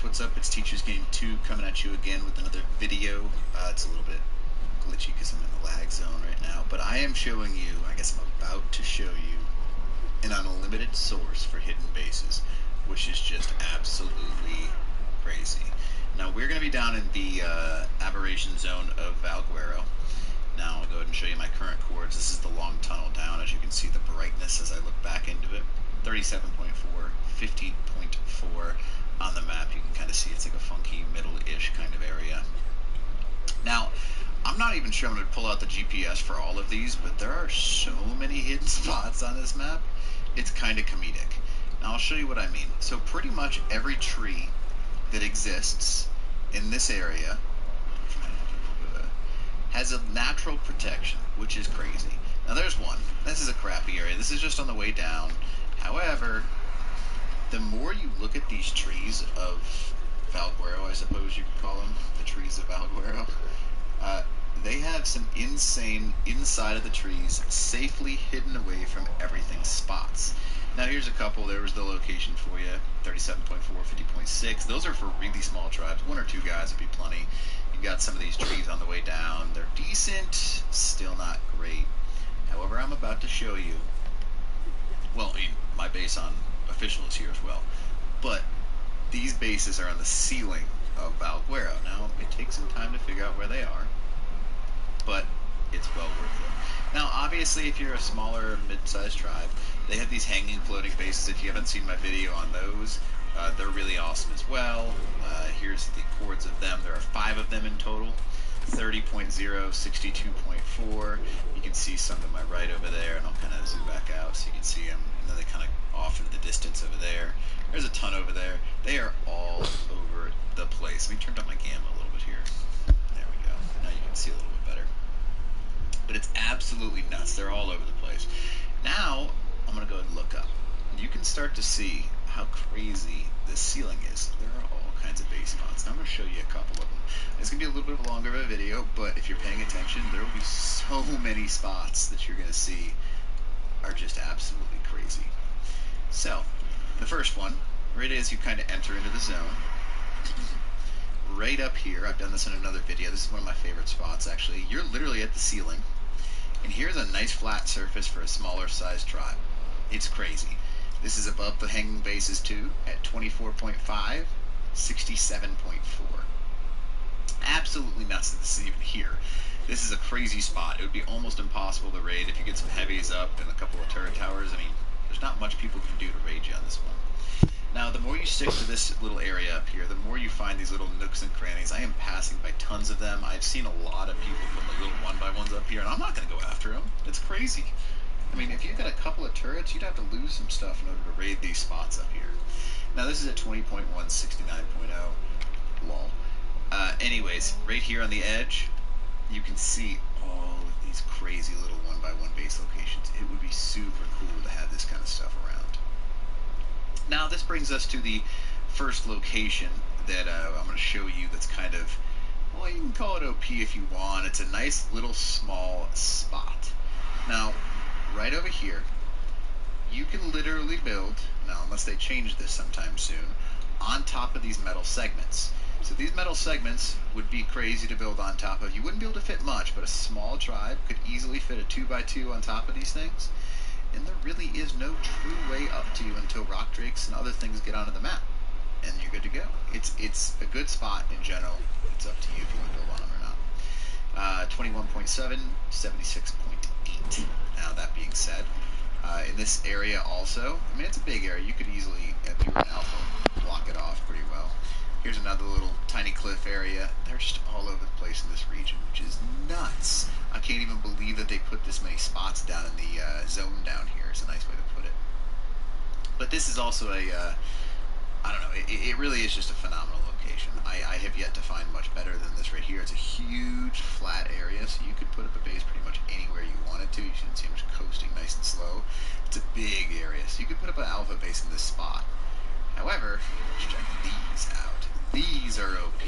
what's up? It's Teachers Game 2 coming at you again with another video. It's a little bit glitchy because I'm in the lag zone right now, but I am showing you, I guess I'm about to show you, an unlimited source for hidden bases, which is just absolutely crazy. Now, we're going to be down in the aberration zone of Valguero. Now, I'll go ahead and show you my current coords. This is the long tunnel down. As you can see, the brightness as I look back into it, 37.4, 50.4. On the map, you can kind of see it's like a funky middle-ish kind of area. Now, I'm not even sure I'm going to pull out the GPS for all of these, but there are so many hidden spots on this map, it's kind of comedic. Now, I'll show you what I mean. So pretty much every tree that exists in this area has a natural protection, which is crazy. Now, there's one. This is a crappy area. This is just on the way down. However, the more you look at these trees of Valguero, I suppose you could call them, the trees of Valguero, they have some insane, inside of the trees, safely hidden away from everything spots. Now here's a couple. There was the location for you, 37.4, 50.6. Those are for really small tribes. One or two guys would be plenty. You got some of these trees on the way down. They're decent, still not great. However, I'm about to show you, well, I mean, my base on official is here as well, but these bases are on the ceiling of Valguero. Now, it takes some time to figure out where they are, but it's well worth it. Now, obviously, if you're a smaller, mid-sized tribe, they have these hanging floating bases. If you haven't seen my video on those, they're really awesome as well. Here's the coords of them. There are 5 of them in total. 30.0, 62.4. You can see some to my right over there, and I'll kind of zoom back out so you can see them. And then they kind of off into the distance over there. There's a ton over there. They are all over the place. Let me turn down my gamma a little bit here. There we go. Now you can see a little bit better. But it's absolutely nuts. They're all over the place. Now, I'm going to go ahead and look up. You can start to see how crazy this ceiling is. There are all kinds of base spots. Now I'm going to show you a couple of them. It's going to be a little bit longer of a video, but if you're paying attention, there will be so many spots that you're going to see are just absolutely crazy. So, the first one, right as you kind of enter into the zone, right up here, I've done this in another video, this is one of my favorite spots actually, you're literally at the ceiling, and here's a nice flat surface for a smaller sized tribe. It's crazy. This is above the hanging bases too, at 24.5, 67.4. Absolutely nuts to see even here. This is a crazy spot. It would be almost impossible to raid if you get some heavies up and a couple of turret towers. I mean, there's not much people can do to raid you on this one. Now, the more you stick to this little area up here, the more you find these little nooks and crannies. I am passing by tons of them. I've seen a lot of people put like little 1x1s up here, and I'm not going to go after them. It's crazy. I mean, if you got a couple of turrets, you'd have to lose some stuff in order to raid these spots up here. Now, this is at 20.1, 69.0. Lol. Anyways, right here on the edge, you can see all of these crazy little 1x1 base locations. It would be super cool to have this kind of stuff around. Now, this brings us to the first location that I'm going to show you that's kind of, well, you can call it OP if you want. It's a nice little small spot. Now, right over here, you can literally build, now unless they change this sometime soon, on top of these metal segments. So these metal segments would be crazy to build on top of. You wouldn't be able to fit much, but a small tribe could easily fit a 2x2 on top of these things. And there really is no true way up to you until rock drakes and other things get onto the map. And you're good to go. It's a good spot in general. It's up to you if you want to build on them or not. 21.7, 76.8. Now that being said, in this area also, I mean, it's a big area. You could easily, if you were an alpha, block it off pretty well. Here's another little tiny cliff area. They're just all over the place in this region, which is nuts. I can't even believe that they put this many spots down in the zone down here. It's a nice way to put it. But this is also a, I don't know, it really is just a phenomenal location. I have yet to find much better than this right here. It's a huge flat area, so you could put up a base pretty much anywhere you wanted to. You shouldn't see much coasting nice and slow. It's a big area, so you could put up an alpha base in this spot. However, let's check these out. These are OP.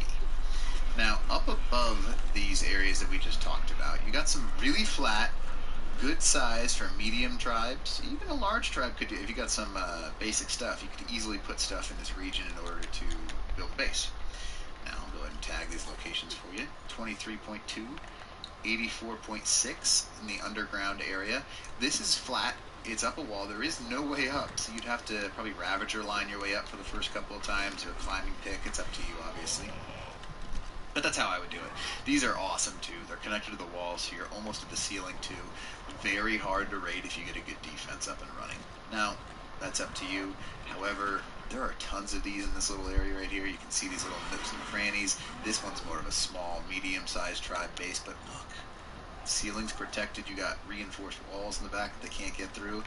Now, up above these areas that we just talked about, you got some really flat, good size for medium tribes. Even a large tribe could do, if you got some basic stuff, you could easily put stuff in this region in order to build a base. Now I'll go ahead and tag these locations for you. 23.2, 84.6 in the underground area. This is flat. It's up a wall. There is no way up, so you'd have to probably Ravager line your way up for the first couple of times, or climbing pick. It's up to you, obviously. But that's how I would do it. These are awesome, too. They're connected to the wall, so you're almost at the ceiling, too. Very hard to raid if you get a good defense up and running. Now, that's up to you. However, there are tons of these in this little area right here. You can see these little nooks and crannies. This one's more of a small, medium-sized tribe base, but look. The ceiling's protected. You got reinforced walls in the back that they can't get through.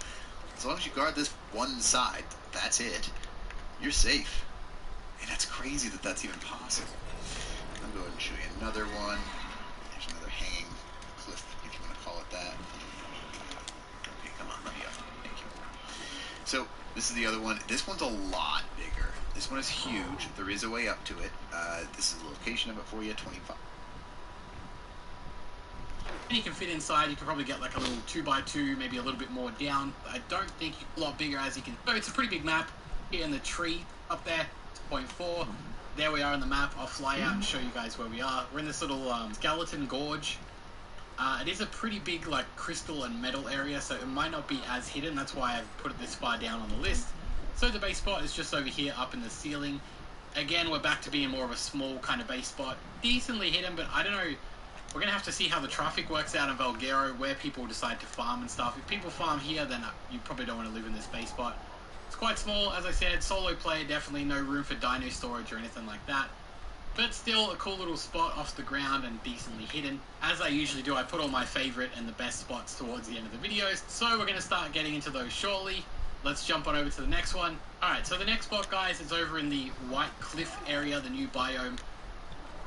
As long as you guard this one side, that's it. You're safe. And that's crazy that that's even possible. I'll go ahead and show you another one. There's another hanging cliff, if you want to call it that. Okay, come on, let me up. Thank you. So, this is the other one. This one's a lot bigger. This one is huge. There is a way up to it. This is the location of it for you, 25. And you can fit inside. You can probably get like a little 2x2, maybe a little bit more down. But I don't think you're a lot bigger as you can. So it's a pretty big map. Here in the tree up there, it's 0.4. There we are on the map. I'll fly out and show you guys where we are. We're in this little skeleton gorge. It is a pretty big like crystal and metal area, so it might not be as hidden. That's why I've put it this far down on the list. So the base spot is just over here up in the ceiling. Again, we're back to being more of a small kind of base spot. Decently hidden, but I don't know. We're going to have to see how the traffic works out in Valguero, where people decide to farm and stuff. If people farm here, then you probably don't want to live in this base spot. It's quite small, as I said, solo player, definitely no room for dino storage or anything like that. But still a cool little spot off the ground and decently hidden. As I usually do, I put all my favorite and the best spots towards the end of the videos. So we're going to start getting into those shortly. Let's jump on over to the next one. Alright, so the next spot, guys, is over in the White Cliff area, the new biome.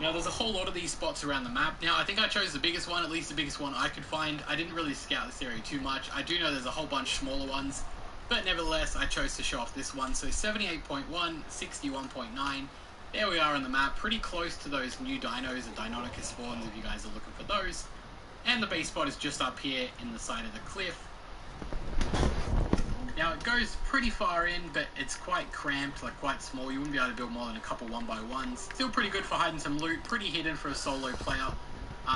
Now, there's a whole lot of these spots around the map. Now, I think I chose the biggest one, at least the biggest one I could find. I didn't really scout this area too much. I do know there's a whole bunch smaller ones, but nevertheless, I chose to show off this one. So 78.1, 61.9. There we are on the map, pretty close to those new dinos, the Deinonychus spawns, if you guys are looking for those. And the base spot is just up here in the side of the cliff. Now, it goes pretty far in, but it's quite cramped, like quite small. You wouldn't be able to build more than a couple 1x1s. Still pretty good for hiding some loot, pretty hidden for a solo player.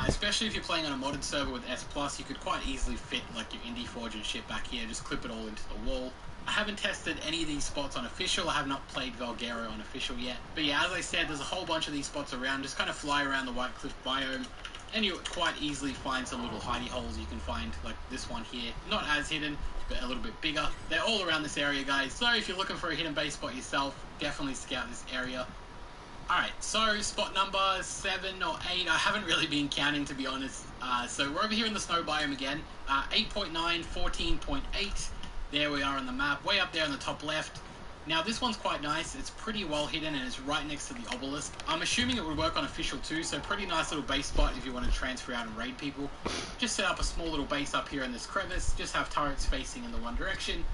Especially if you're playing on a modded server with S+, you could quite easily fit like your Indie Forge and shit back here, just clip it all into the wall. I haven't tested any of these spots on official. I have not played Valguero on official yet. But yeah, as I said, there's a whole bunch of these spots around. Just kind of fly around the White Cliff biome, and you quite easily find some little hidey holes you can find, like this one here. Not as hidden, but a little bit bigger. They're all around this area, guys. So if you're looking for a hidden base spot yourself, definitely scout this area. Alright, so spot number 7 or 8, I haven't really been counting, to be honest. So we're over here in the snow biome again. 8.9, 14.8. There we are on the map, way up there on the top left. Now this one's quite nice. It's pretty well hidden and it's right next to the obelisk. I'm assuming it would work on official too, so pretty nice little base spot if you want to transfer out and raid people. Just set up a small little base up here in this crevice, just have turrets facing in the one direction,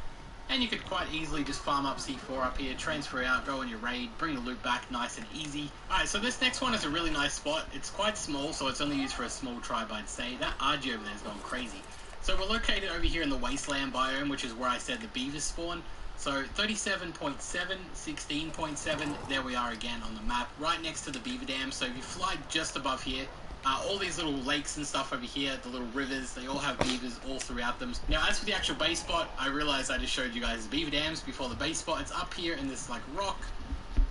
and you could quite easily just farm up C4 up here, transfer out, go on your raid, bring the loot back nice and easy. Alright, so this next one is a really nice spot. It's quite small, so it's only used for a small tribe, I'd say. That RG over there is going crazy. So we're located over here in the wasteland biome, which is where I said the beavers spawn. So 37.7, 16.7, there we are again on the map, right next to the beaver dam. So if you fly just above here, all these little lakes and stuff over here, the little rivers, they all have beavers all throughout them. Now, as for the actual base spot, I realized I just showed you guys the beaver dams before the base spot. It's up here in this like rock.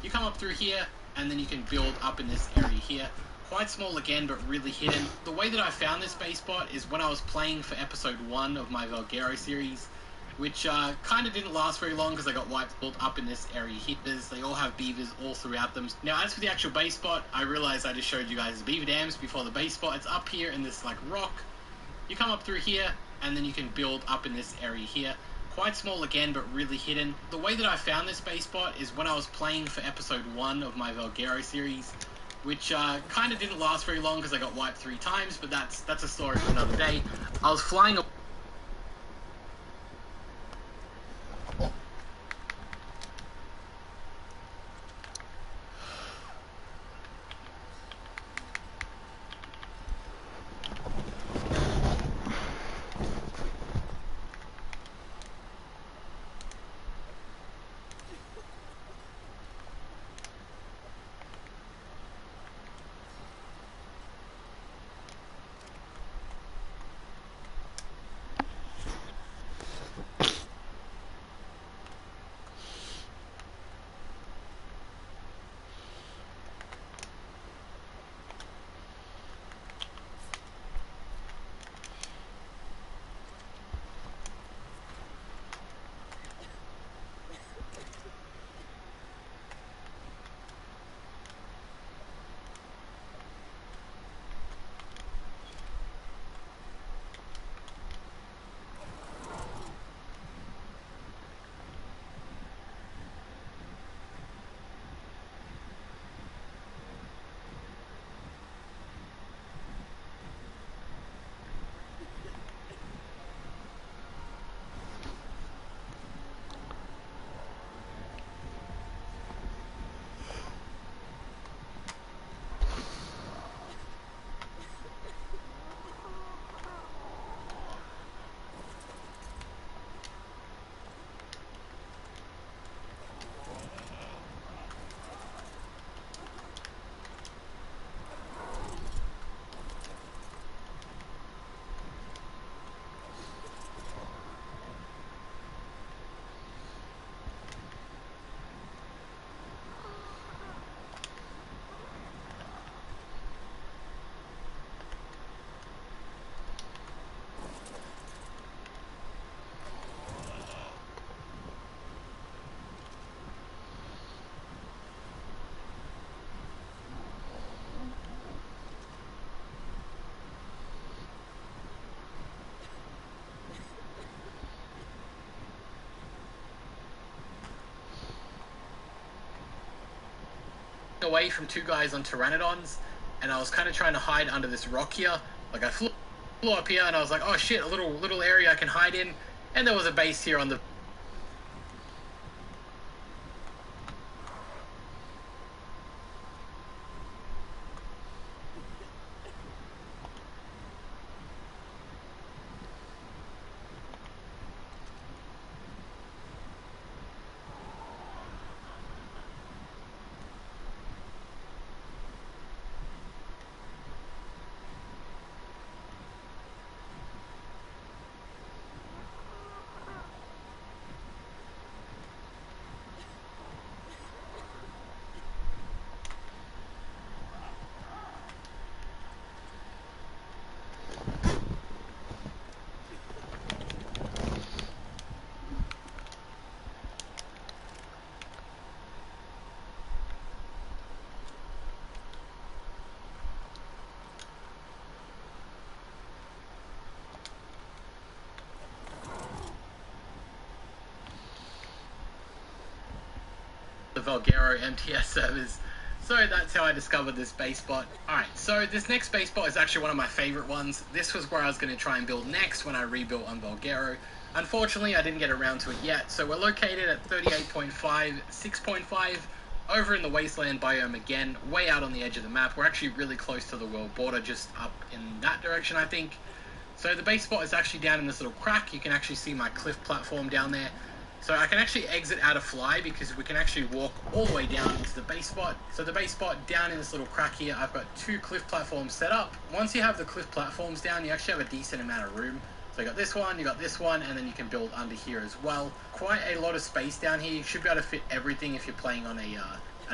You come up through here, and then you can build up in this area here. Quite small again, but really hidden. The way that I found this base spot is when I was playing for episode 1 of my Valguero series, which kind of didn't last very long because I got wiped built up in this area here. They all have beavers all throughout them. Now, as for the actual base spot, I realized I just showed you guys the beaver dams before the base spot. It's up here in this like rock. You come up through here, and then you can build up in this area here. Quite small again, but really hidden. The way that I found this base spot is when I was playing for episode 1 of my Valguero series, which kind of didn't last very long because I got wiped 3 times, but that's a story for another day. I was flying away from two guys on Pteranodons, and I was kind of trying to hide under this rock here. Like I flew up here, and I was like, oh shit, a little area I can hide in, and there was a base here on the... Valguero MTS servers. So that's how I discovered this base spot. Alright, so this next base spot is actually one of my favorite ones. This was where I was going to try and build next when I rebuilt on Valguero. Unfortunately, I didn't get around to it yet, so we're located at 38.5, 6.5, over in the wasteland biome again, way out on the edge of the map. We're actually really close to the world border, just up in that direction, I think. So the base spot is actually down in this little crack. You can actually see my cliff platform down there. So I can actually exit out of fly because we can actually walk all the way down into the base spot. So the base spot down in this little crack here, I've got two cliff platforms set up. Once you have the cliff platforms down, you actually have a decent amount of room. So you got this one, and then you can build under here as well. Quite a lot of space down here. You should be able to fit everything if you're playing on an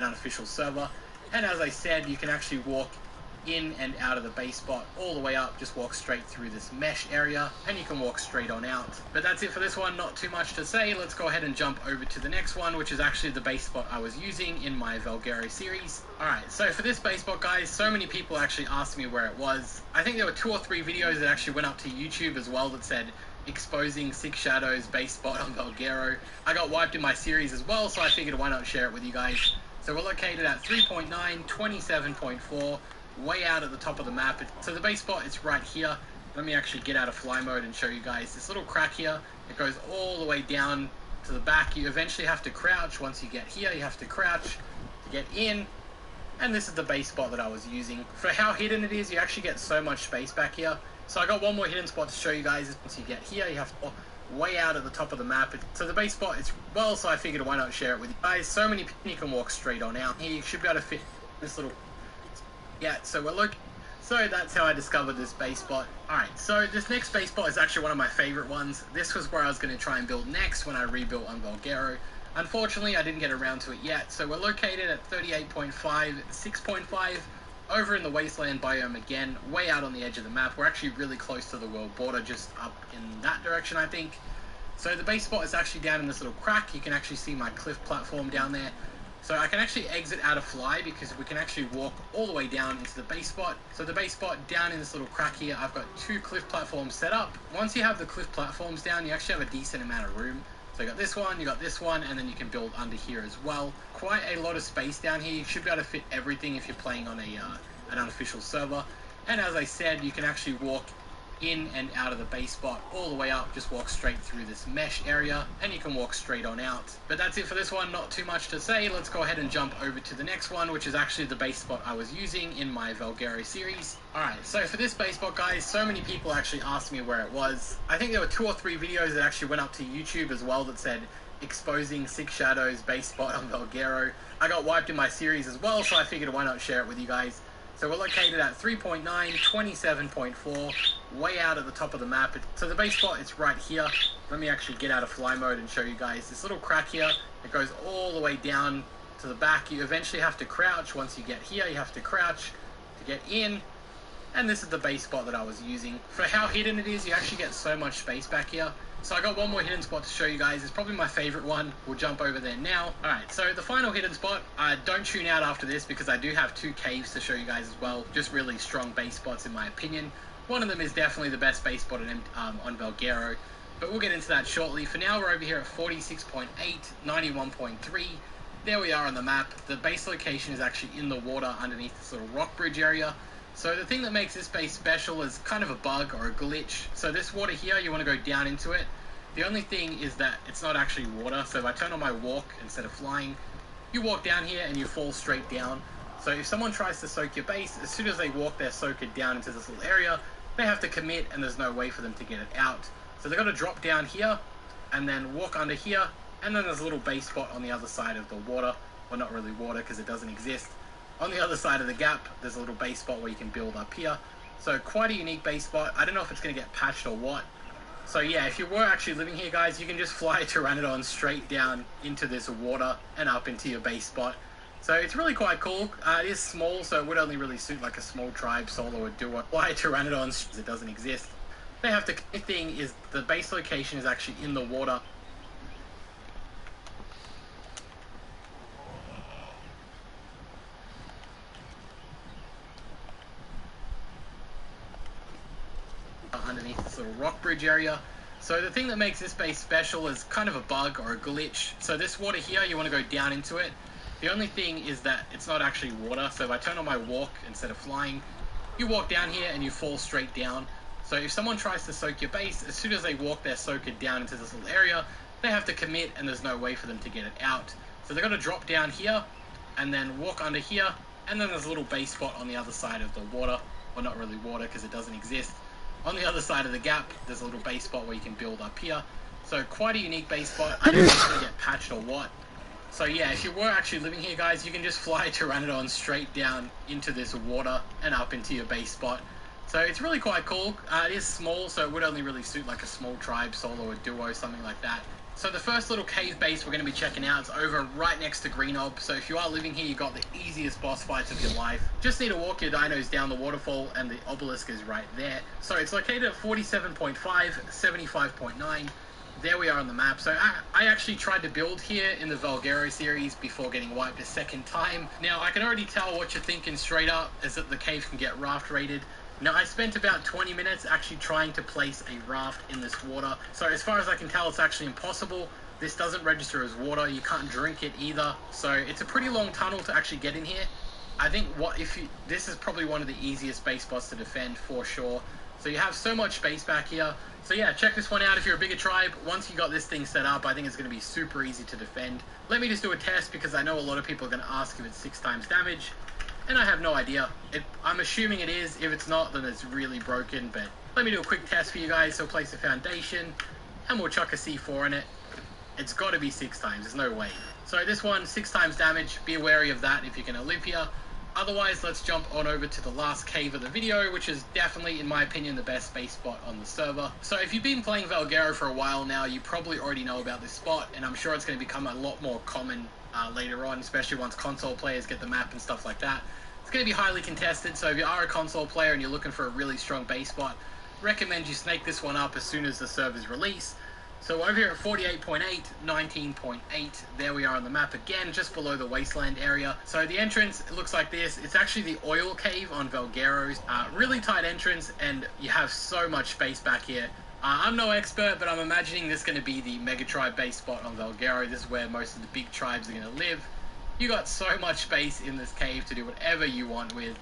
unofficial server. And as I said, you can actually walk in and out of the base spot all the way up. Just walk straight through this mesh area, and you can walk straight on out. But that's it for this one. Not too much to say. Let's go ahead and jump over to the next one, which is actually the base spot I was using in my Valguero series. Alright, so for this base spot, guys, so many people actually asked me where it was. I think there were 2 or 3 videos that actually went up to YouTube as well that said exposing Six Shadows base spot on Valguero. I got wiped in my series as well, so I figured why not share it with you guys. So we're located at 3.9, 27.4, way out at the top of the map. So the base spot is right here. Let me actually get out of fly mode and show you guys this little crack here. It goes all the way down to the back. You eventually have to crouch. Once you get here, you have to crouch to get in. And this is the base spot that I was using. For how hidden it is, you actually get so much space back here. So I got one more hidden spot to show you guys. Once you get here, you have to way out at the top of the map. So the base spot is, well, so I figured why not share it with you guys. So many people, you can walk straight on out. Here you should be able to fit this little... Yeah, so we're looking... So that's how I discovered this base spot. Alright, so this next base spot is actually one of my favorite ones. This was where I was going to try and build next when I rebuilt on Valguero. Unfortunately, I didn't get around to it yet. So we're located at 38.5, 6.5, over in the wasteland biome again, way out on the edge of the map. We're actually really close to the world border, just up in that direction, I think. So the base spot is actually down in this little crack. You can actually see my cliff platform down there. So I can actually exit out of fly because we can actually walk all the way down into the base spot. So the base spot down in this little crack here, I've got 2 cliff platforms set up. Once you have the cliff platforms down, you actually have a decent amount of room. So you got this one, and then you can build under here as well. Quite a lot of space down here. You should be able to fit everything if you're playing on an unofficial server. And as I said, you can actually walk in and out of the base spot all the way up. Just walk straight through this mesh area, and you can walk straight on out. But that's it for this one. Not too much to say. Let's go ahead and jump over to the next one, which is actually the base spot I was using in my Valguero series. Alright, so for this base spot, guys, so many people actually asked me where it was. I think there were 2 or 3 videos that actually went up to YouTube as well that said exposing Six Shadows base spot on Valguero. I got wiped in my series as well, so I figured why not share it with you guys. So we're located at 3.9, 27.4, way out at the top of the map. So the base spot is right here. Let me actually get out of fly mode and show you guys this little crack here. It goes all the way down to the back. You eventually have to crouch. Once you get here, you have to crouch to get in. And this is the base spot that I was using. For how hidden it is, you actually get so much space back here. So I got one more hidden spot to show you guys. It's probably my favorite one. We'll jump over there now. Alright, so the final hidden spot, don't tune out after this because I do have 2 caves to show you guys as well. Just really strong base spots in my opinion. One of them is definitely the best base spot on Valguero, but we'll get into that shortly. For now, we're over here at 46.8, 91.3. there we are on the map. The base location is actually in the water underneath this little rock bridge area. So the thing that makes this base special is kind of a bug or a glitch. So this water here, you want to go down into it. The only thing is that it's not actually water. So if I turn on my walk instead of flying, you walk down here and you fall straight down. So if someone tries to soak your base, as soon as they walk their soaker down into this little area, they have to commit and there's no way for them to get it out. So they've got to drop down here and then walk under here, and then there's a little base spot on the other side of the water. Well, not really water because it doesn't exist. On the other side of the gap, there's a little base spot where you can build up here. So quite a unique base spot. I don't know if it's going to get patched or what. So yeah, if you were actually living here, guys, you can just fly a Pteranodon straight down into this water and up into your base spot. So it's really quite cool. It is small, so it would only really suit like a small tribe, solo, or duo. Fly a Pteranodon, it doesn't exist. They have to. The thing is, the base location is actually in the water. Underneath this little rock bridge area. So the thing that makes this base special is kind of a bug or a glitch. So this water here, you want to go down into it. The only thing is that it's not actually water. So if I turn on my walk instead of flying, you walk down here and you fall straight down. So if someone tries to soak your base, as soon as they walk their soaker down into this little area, they have to commit and there's no way for them to get it out. So they've got to drop down here and then walk under here, and then there's a little base spot on the other side of the water. Well, not really water because it doesn't exist. On the other side of the gap, there's a little base spot where you can build up here. So quite a unique base spot. I don't know if it's going to get patched or what. So yeah, if you were actually living here, guys, you can just fly a Pteranodon straight down into this water and up into your base spot. So it's really quite cool. It is small, so it would only really suit like a small tribe, solo, or duo, something like that. So the first little cave base we're going to be checking out is over right next to Greenob. So if you are living here, you got the easiest boss fights of your life. Just need to walk your dinos down the waterfall and the obelisk is right there. So it's located at 47.5, 75.9. There we are on the map. So I actually tried to build here in the Valguero series before getting wiped a second time. Now I can already tell what you're thinking straight up is that the cave can get raft rated. Now, I spent about 20 minutes actually trying to place a raft in this water. So as far as I can tell, it's actually impossible. This doesn't register as water. You can't drink it either. So it's a pretty long tunnel to actually get in here. I think this is probably one of the easiest base spots to defend for sure. So you have so much space back here. So yeah, check this one out if you're a bigger tribe. Once you got this thing set up, I think it's going to be super easy to defend. Let me just do a test because I know a lot of people are going to ask if it's 6 times damage. And I have no idea. I'm assuming it is. If it's not, then it's really broken. But let me do a quick test for you guys. So place a foundation, and we'll chuck a C4 in it. It's got to be 6 times. There's no way. So this one, 6 times damage. Be wary of that if you're going to live here. Otherwise, let's jump on over to the last cave of the video, which is definitely, in my opinion, the best base spot on the server. So if you've been playing Valguero for a while now, you probably already know about this spot, and I'm sure it's going to become a lot more common later on, especially once console players get the map and stuff like that. It's going to be highly contested, so if you are a console player and you're looking for a really strong base spot, recommend you snake this one up as soon as the servers release. So over here at 48.8, 19.8, there we are on the map again, just below the wasteland area. So the entrance, it looks like this. It's actually the oil cave on Valguero's. Really tight entrance, and you have so much space back here. I'm no expert, but I'm imagining this is going to be the mega tribe base spot on Valguero. This is where most of the big tribes are going to live. You got so much space in this cave to do whatever you want with.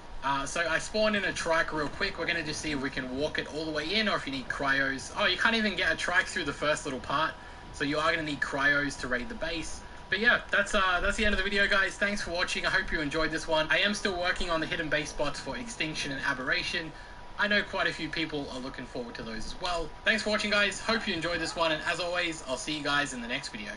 So I spawned in a trike real quick. We're going to just see if we can walk it all the way in or if you need cryos. Oh, you can't even get a trike through the first little part. So you are going to need cryos to raid the base. But yeah, that's the end of the video, guys. Thanks for watching. I hope you enjoyed this one. I am still working on the hidden base spots for Extinction and Aberration. I know quite a few people are looking forward to those as well. Thanks for watching, guys. Hope you enjoyed this one. And as always, I'll see you guys in the next video.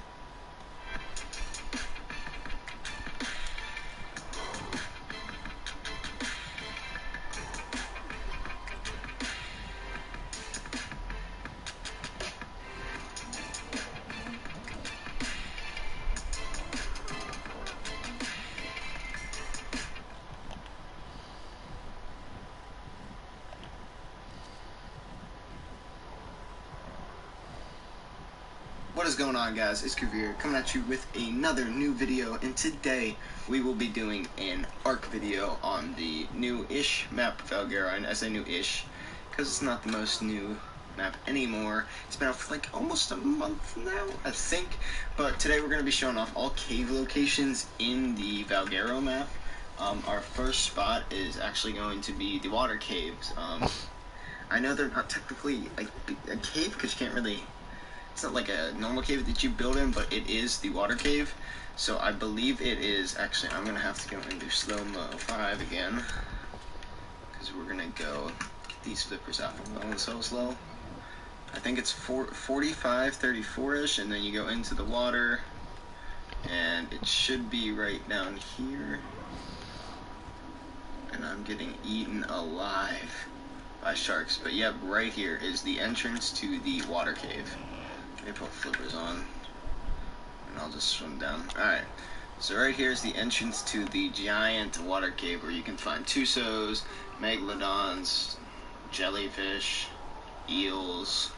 What is going on, guys? It's Kavir coming at you with another new video, and today we will be doing an ARC video on the new-ish map of Valguero. And I say new-ish because it's not the most new map anymore. It's been out for like almost a month now, I think. But today we're going to be showing off all cave locations in the Valguero map. Our first spot is actually going to be the water caves. I know they're not technically a cave because you can't really, it's not like a normal cave that you build in, but it is the water cave. So I believe it is, actually I'm going to have to go into slow-mo 5 again, because we're going to go get these flippers out. I'm going so slow. I think it's 45, 34-ish, and then you go into the water, and it should be right down here. And I'm getting eaten alive by sharks. But yeah, right here is the entrance to the water cave. Let me put flippers on, and I'll just swim down. Alright, so right here is the entrance to the giant water cave where you can find Tusos, Megalodons, jellyfish, eels,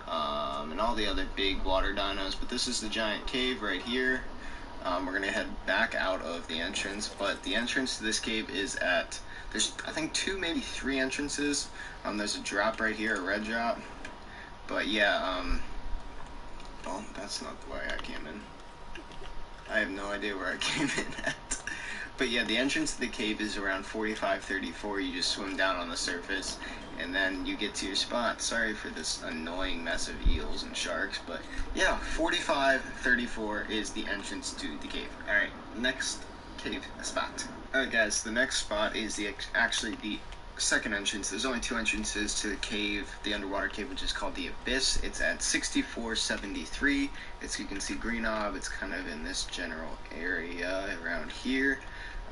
and all the other big water dinos. But this is the giant cave right here. We're going to head back out of the entrance, but the entrance to this cave is at, there's I think 2, maybe 3 entrances. There's a drop right here, a red drop. But yeah, oh, that's not the way I came in. I have no idea where I came in at. But yeah, the entrance to the cave is around 45, 34. You just swim down on the surface, and then you get to your spot. Sorry for this annoying mess of eels and sharks, but yeah, 45, 34 is the entrance to the cave. Alright, next cave spot. Alright guys, the next spot is actually the second entrance. There's only 2 entrances to the cave, the underwater cave, which is called the Abyss. It's at 6473. As you can see, Green Knob, it's kind of in this general area around here.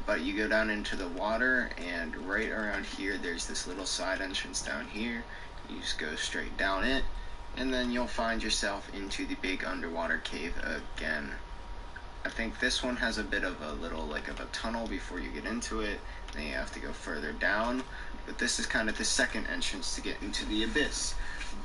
But you go down into the water, and right around here there's this little side entrance down here. You just go straight down it, and then you'll find yourself into the big underwater cave again. I think this one has a bit of a little of a tunnel before you get into it, then you have to go further down. But this is kind of the second entrance to get into the Abyss.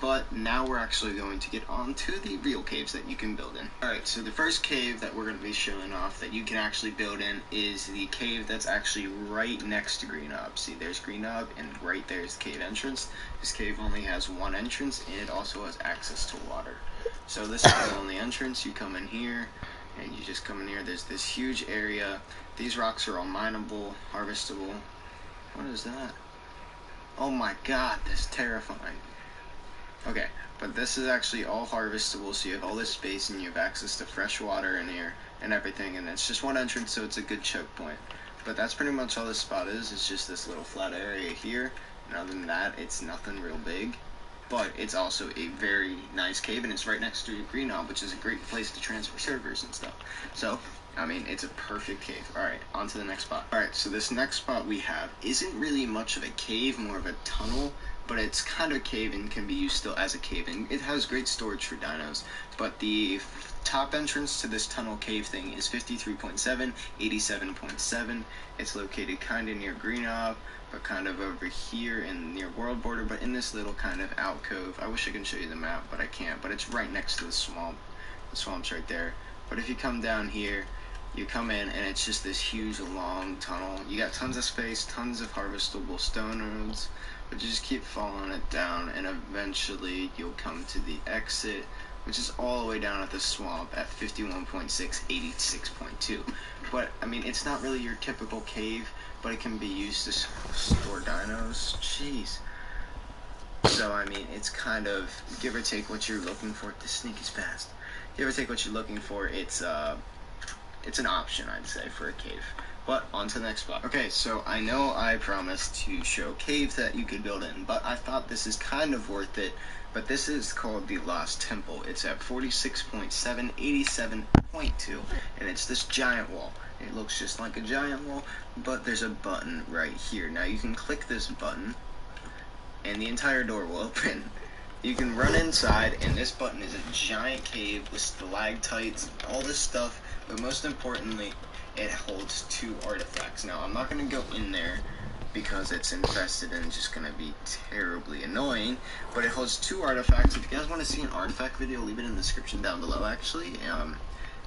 But now we're actually going to get on to the real caves that you can build in. Alright, so the first cave that we're going to be showing off that you can actually build in is the cave that's actually right next to Green Knob. See, there's Green Knob, and right there's the cave entrance. This cave only has 1 entrance, and it also has access to water. So this is the only entrance. You come in here, and you just come in here. There's this huge area. These rocks are all mineable, harvestable. What is that? Oh my god, that's terrifying. Okay, but this is actually all harvestable, so you have all this space and you have access to fresh water in here and everything, and it's just 1 entrance, so it's a good choke point. But that's pretty much all this spot is. It's just this little flat area here, and other than that, it's nothing real big. But it's also a very nice cave, and it's right next to Green Knob, which is a great place to transfer servers and stuff. So, I mean, it's a perfect cave. Alright, on to the next spot. Alright, so this next spot we have isn't really much of a cave, more of a tunnel, but it's kind of a cave and can be used still as a cave, and it has great storage for dinos. But the top entrance to this tunnel cave thing is 53.7, 87.7. It's located kind of near Green Knob, but kind of over here in near World Border, but in this little kind of alcove. I wish I could show you the map, but I can't. But it's right next to the swamp. The swamp's right there. But if you come down here, you come in, and it's just this huge, long tunnel. You got tons of space, tons of harvestable stone roads, but you just keep following it down, and eventually you'll come to the exit, which is all the way down at the swamp at 51.6, 86.2. But, I mean, it's not really your typical cave, but it can be used to store dinos. Jeez. So, I mean, it's kind of, give or take what you're looking for. This snake is fast. Give or take what you're looking for, it's an option, I'd say, for a cave. But on to the next spot. Okay, so I know I promised to show caves that you could build in, but I thought this is kind of worth it. But this is called the Lost Temple. It's at 46.7, 87.2, and it's this giant wall. It looks just like a giant wall, but there's a button right here. Now you can click this button, and the entire door will open. You can run inside, and this button is a giant cave with stalactites, all this stuff, but most importantly, it holds 2 artifacts. Now, I'm not going to go in there because it's infested and it's just going to be terribly annoying, but it holds 2 artifacts. If you guys want to see an artifact video, leave it in the description down below, actually,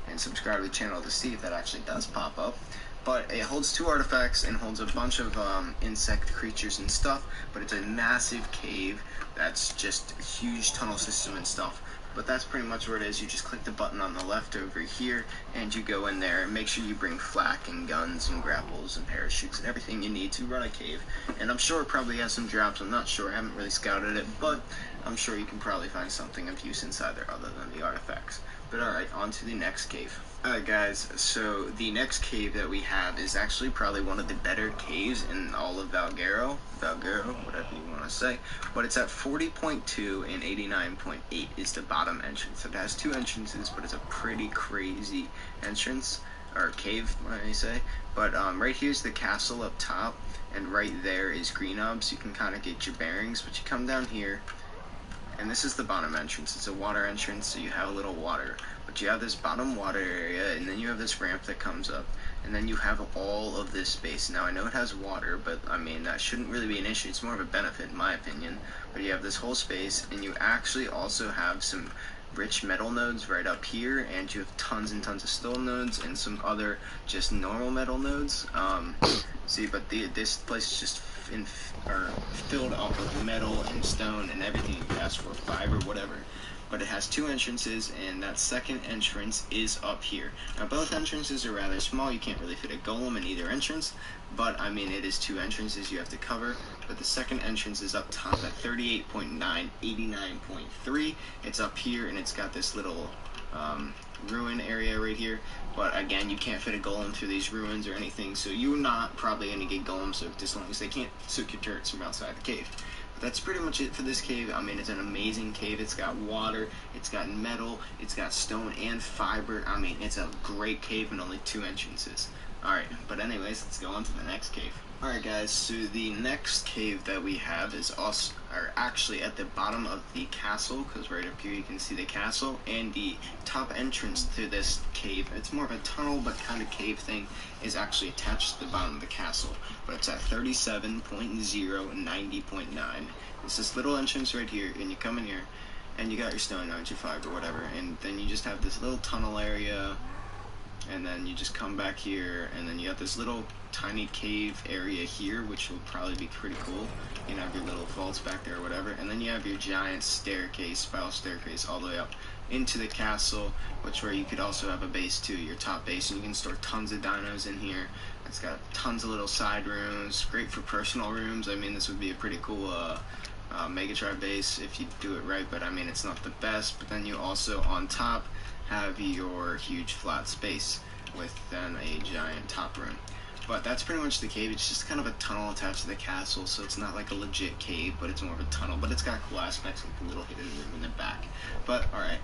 and subscribe to the channel to see if that actually does pop up. But it holds 2 artifacts and holds a bunch of insect creatures and stuff, but it's a massive cave that's just a huge tunnel system and stuff. But that's pretty much where it is. You just click the button on the left over here, and you go in there, and make sure you bring flak and guns and grapples and parachutes and everything you need to run a cave. And I'm sure it probably has some drops. I'm not sure. I haven't really scouted it, but I'm sure you can probably find something of use inside there other than the artifacts. But alright, on to the next cave. Alright guys, so the next cave that we have is actually probably one of the better caves in all of Valguero, whatever you want to say, but it's at 40.2 and 89.8 is the bottom entrance. It has 2 entrances, but it's a pretty crazy entrance, or cave, what I say, but right here's the castle up top, and right there is Green Obs. You can kind of get your bearings, but you come down here, and this is the bottom entrance. It's a water entrance, so you have a little water. But you have this bottom water area, and then you have this ramp that comes up, and then you have all of this space. Now, I know it has water, but, I mean, that shouldn't really be an issue. It's more of a benefit, in my opinion. But you have this whole space, and you actually also have some rich metal nodes right up here, and you have tons and tons of stone nodes, and some other just normal metal nodes. See, but this place is just filled up with metal and stone and everything you could ask for, fiber, whatever. But it has 2 entrances, and that second entrance is up here. Now, both entrances are rather small. You can't really fit a golem in either entrance, but I mean, it is 2 entrances you have to cover. But the second entrance is up top at 38.9, 89.3. It's up here, and it's got this little ruin area right here. But again, you can't fit a golem through these ruins or anything, so you're not probably going to get golem soaked as long as they can't soak your turrets from outside the cave. But that's pretty much it for this cave. I mean, it's an amazing cave. It's got water, it's got metal, it's got stone and fiber. I mean, it's a great cave and only 2 entrances. Alright, but anyways, let's go on to the next cave. Alright guys, so the next cave that we have is also, or actually at the bottom of the castle, because right up here you can see the castle, and the top entrance to this cave, it's more of a tunnel but kind of cave thing, is actually attached to the bottom of the castle, but it's at 37.0 and 90.9. It's this little entrance right here, and you come in here, and you got your stone nodes, your fiber, whatever, and then you just have this little tunnel area, and then you just come back here, and then you have this little tiny cave area here, which will probably be pretty cool. You can have your little vaults back there or whatever, and then you have your giant staircase, spiral staircase, all the way up into the castle, which where you could also have a base too, your top base, and you can store tons of dinos in here. It's got tons of little side rooms, great for personal rooms. I mean, this would be a pretty cool Megatron base if you do it right, but I mean, it's not the best. But then you also on top have your huge flat space with then a giant top room. But that's pretty much the cave. It's just kind of a tunnel attached to the castle, so it's not like a legit cave, but it's more of a tunnel. But it's got cool aspects like a little hidden room in the back. But alright,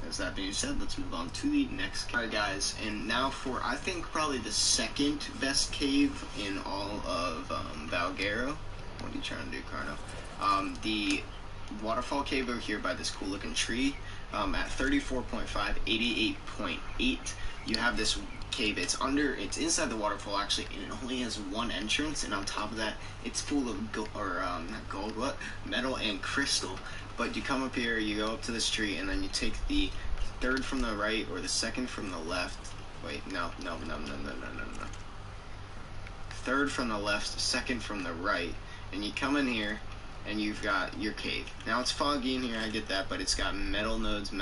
as that being said, let's move on to the next cave. Alright guys, and now for I think probably the second best cave in all of Valguero. What are you trying to do, Carno? The waterfall cave over here by this cool looking tree. At 34.5, 88.8, you have this cave. It's inside the waterfall actually, and it only has 1 entrance, and on top of that, it's full of metal and crystal. But you come up here, you go up to this tree, and then you take the 3rd from the right or the 2nd from the left. Wait, no. 3rd from the left, 2nd from the right, and you come in here, and you've got your cave. Now it's foggy in here, I get that, but it's got metal nodes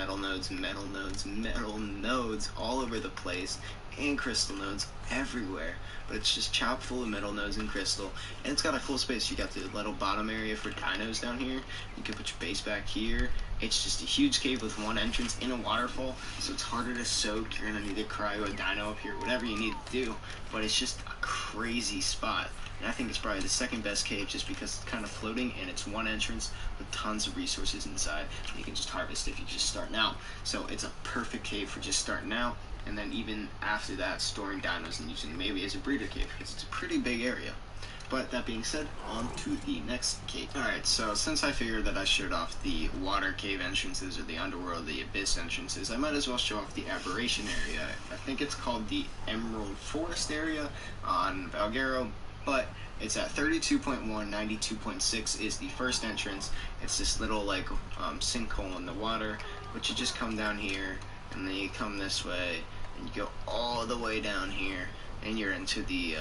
all over the place, and crystal nodes everywhere. But it's just chock full of metal nodes and crystal, and it's got a cool space. You got the little bottom area for dinos down here. You can put your base back here. It's just a huge cave with 1 entrance in a waterfall, so it's harder to soak. You're gonna need to cryo a dino up here, whatever you need to do, but it's just a crazy spot. And I think it's probably the 2nd best cave just because it's kind of floating and it's 1 entrance with tons of resources inside. You can just harvest if you just start now. So it's a perfect cave for just starting out, and then even after that, storing dinos and using maybe as a breeder cave because it's a pretty big area. But that being said, on to the next cave. Alright, so since I figured that I showed off the water cave entrances or the underworld, the abyss entrances, I might as well show off the aberration area. I think it's called the Emerald Forest area on Valguero, but it's at 32.1, 92.6 is the first entrance. It's this little like sinkhole in the water, but you just come down here, and then you come this way, and you go all the way down here, and you're into the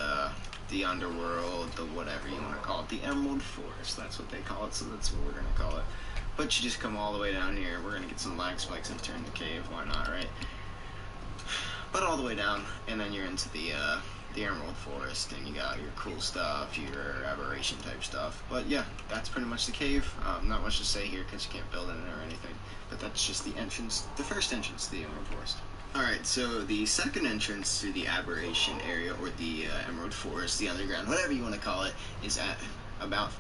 underworld, the whatever you want to call it, the Emerald Forest. That's what they call it, so that's what we're gonna call it. But you just come all the way down here. We're gonna get some lag spikes and turn the cave. Why not, right? But all the way down, and then you're into the Emerald Forest, and you got your cool stuff, your aberration type stuff. But yeah, that's pretty much the cave. Not much to say here because you can't build in it or anything. But that's just the entrance, the first entrance to the Emerald Forest. Alright, so the second entrance to the aberration area, or the Emerald Forest, the underground, whatever you want to call it, is at about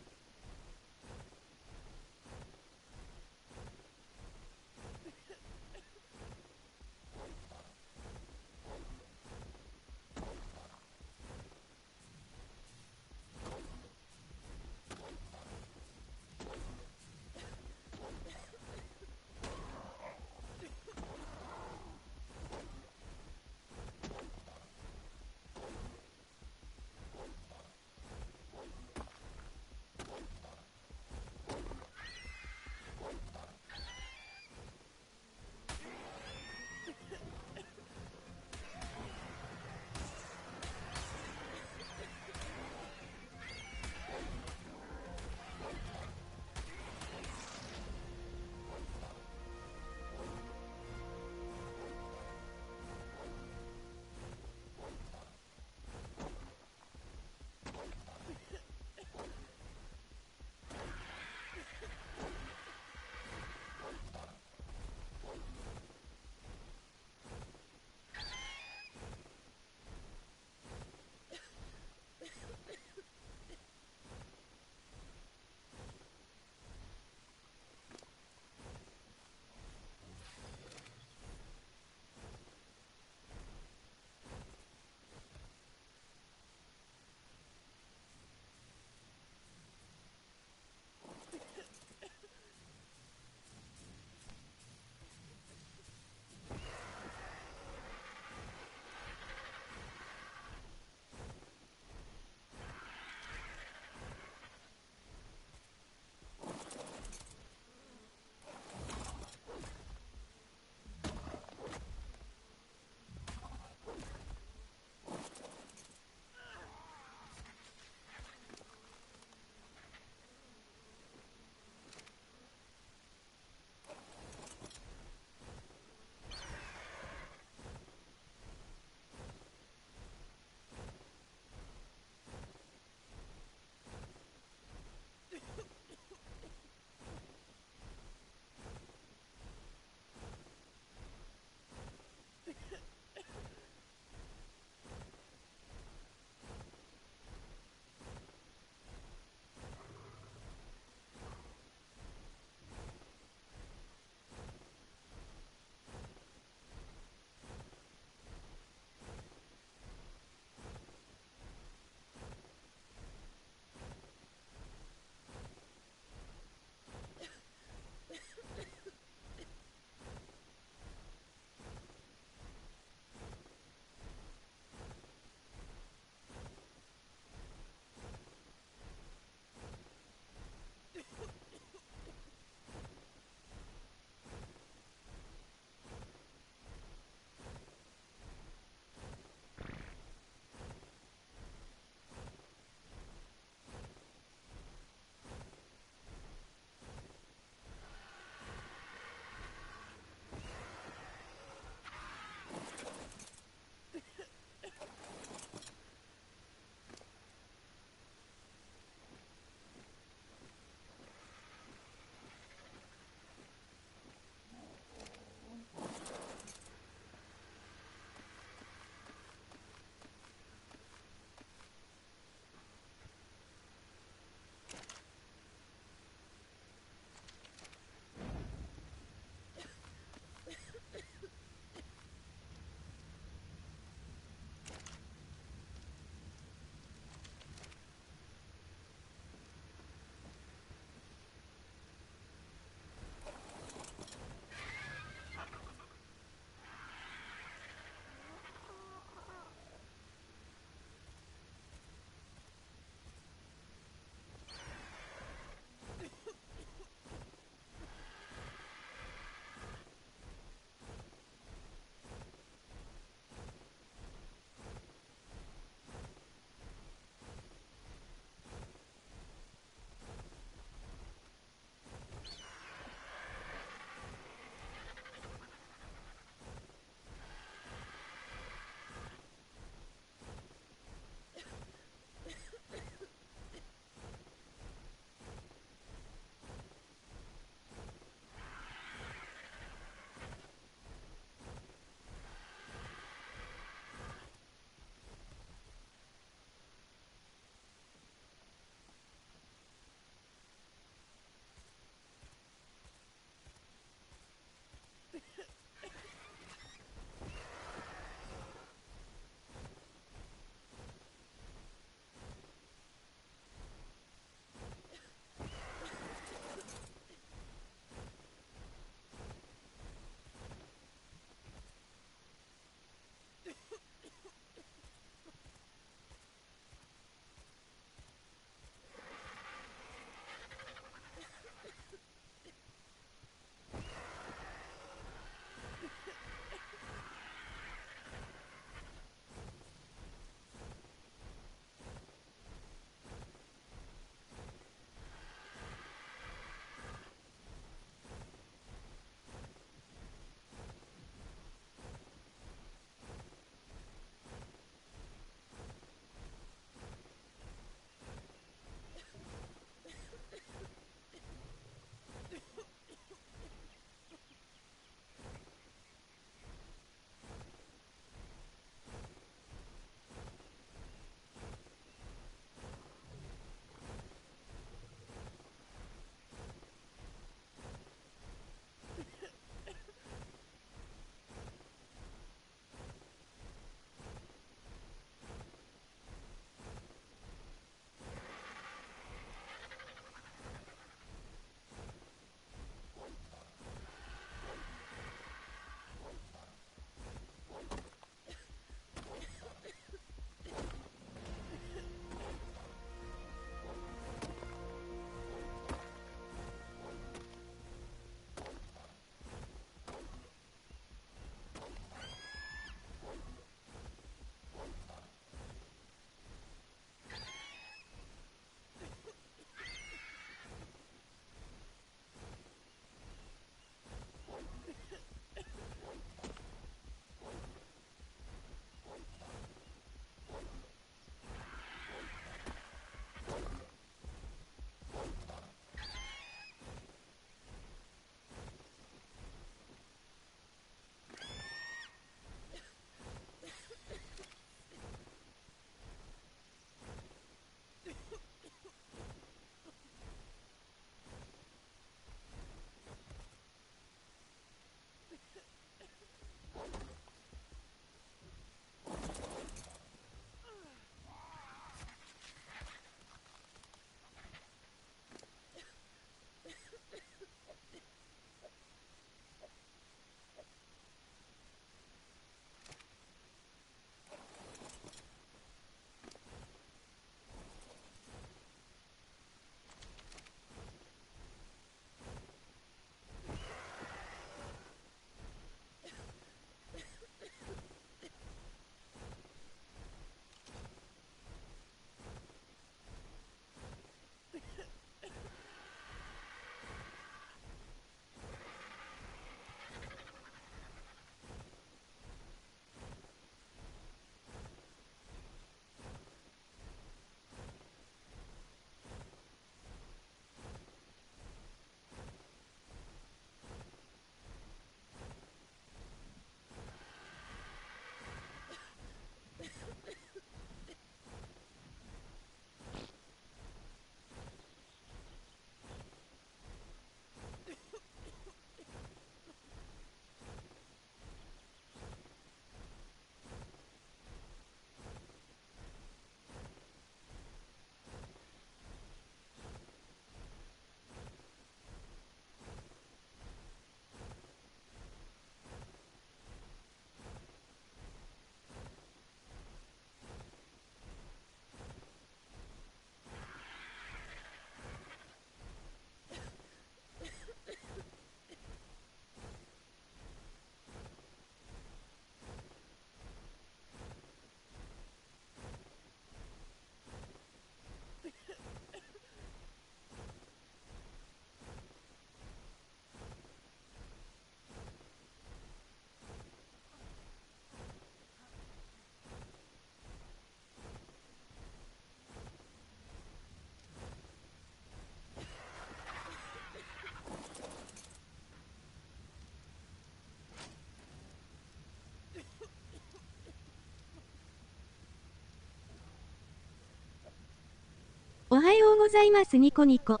はようございますニコニコ。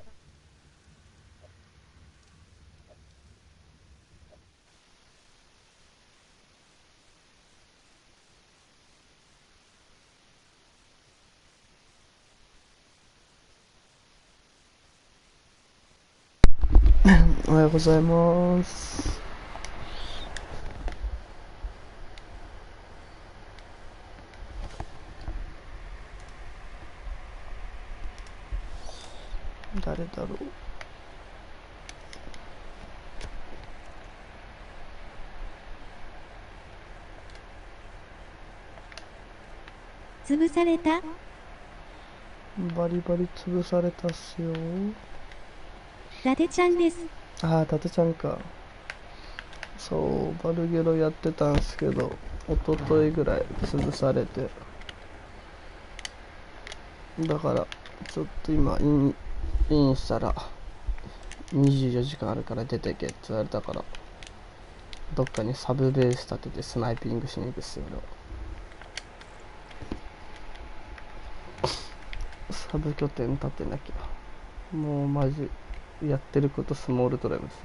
おはようございます。誰だろう。潰された？バリバリ潰されたっすよ。伊達ちゃんです。ああ、伊達ちゃんか。そう、バルゲロやってたんすけど、一昨日ぐらい潰されて。だから、ちょっと今インしたら、24時間あるから出てけって言われたから、どっかにサブベース立ててスナイピングしに行くっすよ、俺は。サブ拠点立てなきゃ。もうマジやってることスモールトライブです。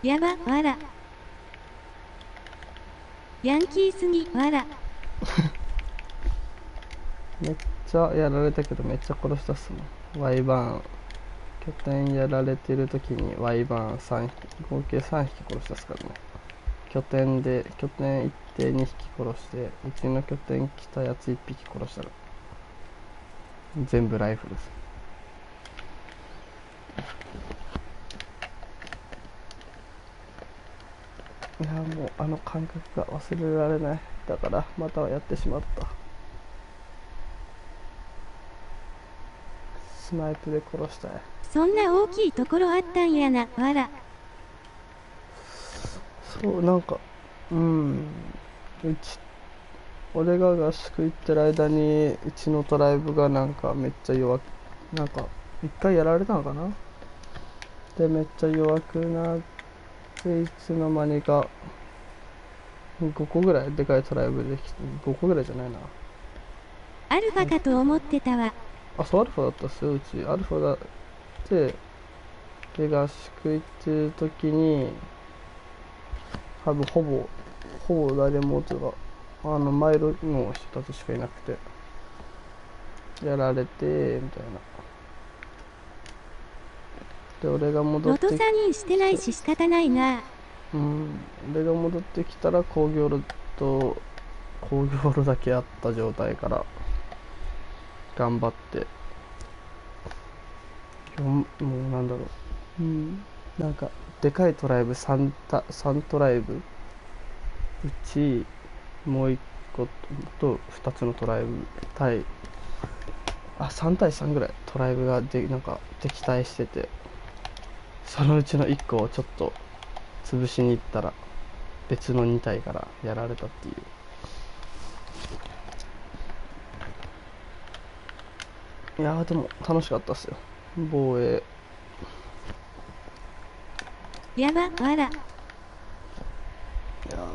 やばわら。ヤンキーすぎわら。めっちゃやられたけどめっちゃ殺したっすもん。ワイバーン拠点やられてる時にワイバーン3匹合計3匹殺したっすからね。拠点行って2匹殺して、うちの拠点来たやつ1匹殺したら全部ライフルです。いやもうあの感覚が忘れられない。だからまたやってしまった。スナイプで殺したい。そんな大きいところあったんやなわら。そうなんか俺が合宿行ってる間にうちのトライブがなんかめっちゃ弱く、なんか一回やられたのかな。でめっちゃ弱くなっていつの間にか5個ぐらいでかいトライブできて、5個ぐらいじゃないな。アルファかと思ってたわ。あ、そうアルファだったっすよ。うちアルファだってで合宿行ってる時に多分ほぼ誰もとかマイルの人たちしかいなくてやられてみたいな。で俺が戻ってロトサニンしてないし仕方ないな。俺が戻ってきたら工業路だけあった状態から頑張ってもうなんだろう、なんかでかいトライブ3トライブうちもう1個と2つのトライブ3対3ぐらいトライブがなんか敵対してて、そのうちの1個をちょっと潰しに行ったら別の2体からやられたっていう。いやーでも楽しかったっすよ、防衛。やばわら。いやーちょっ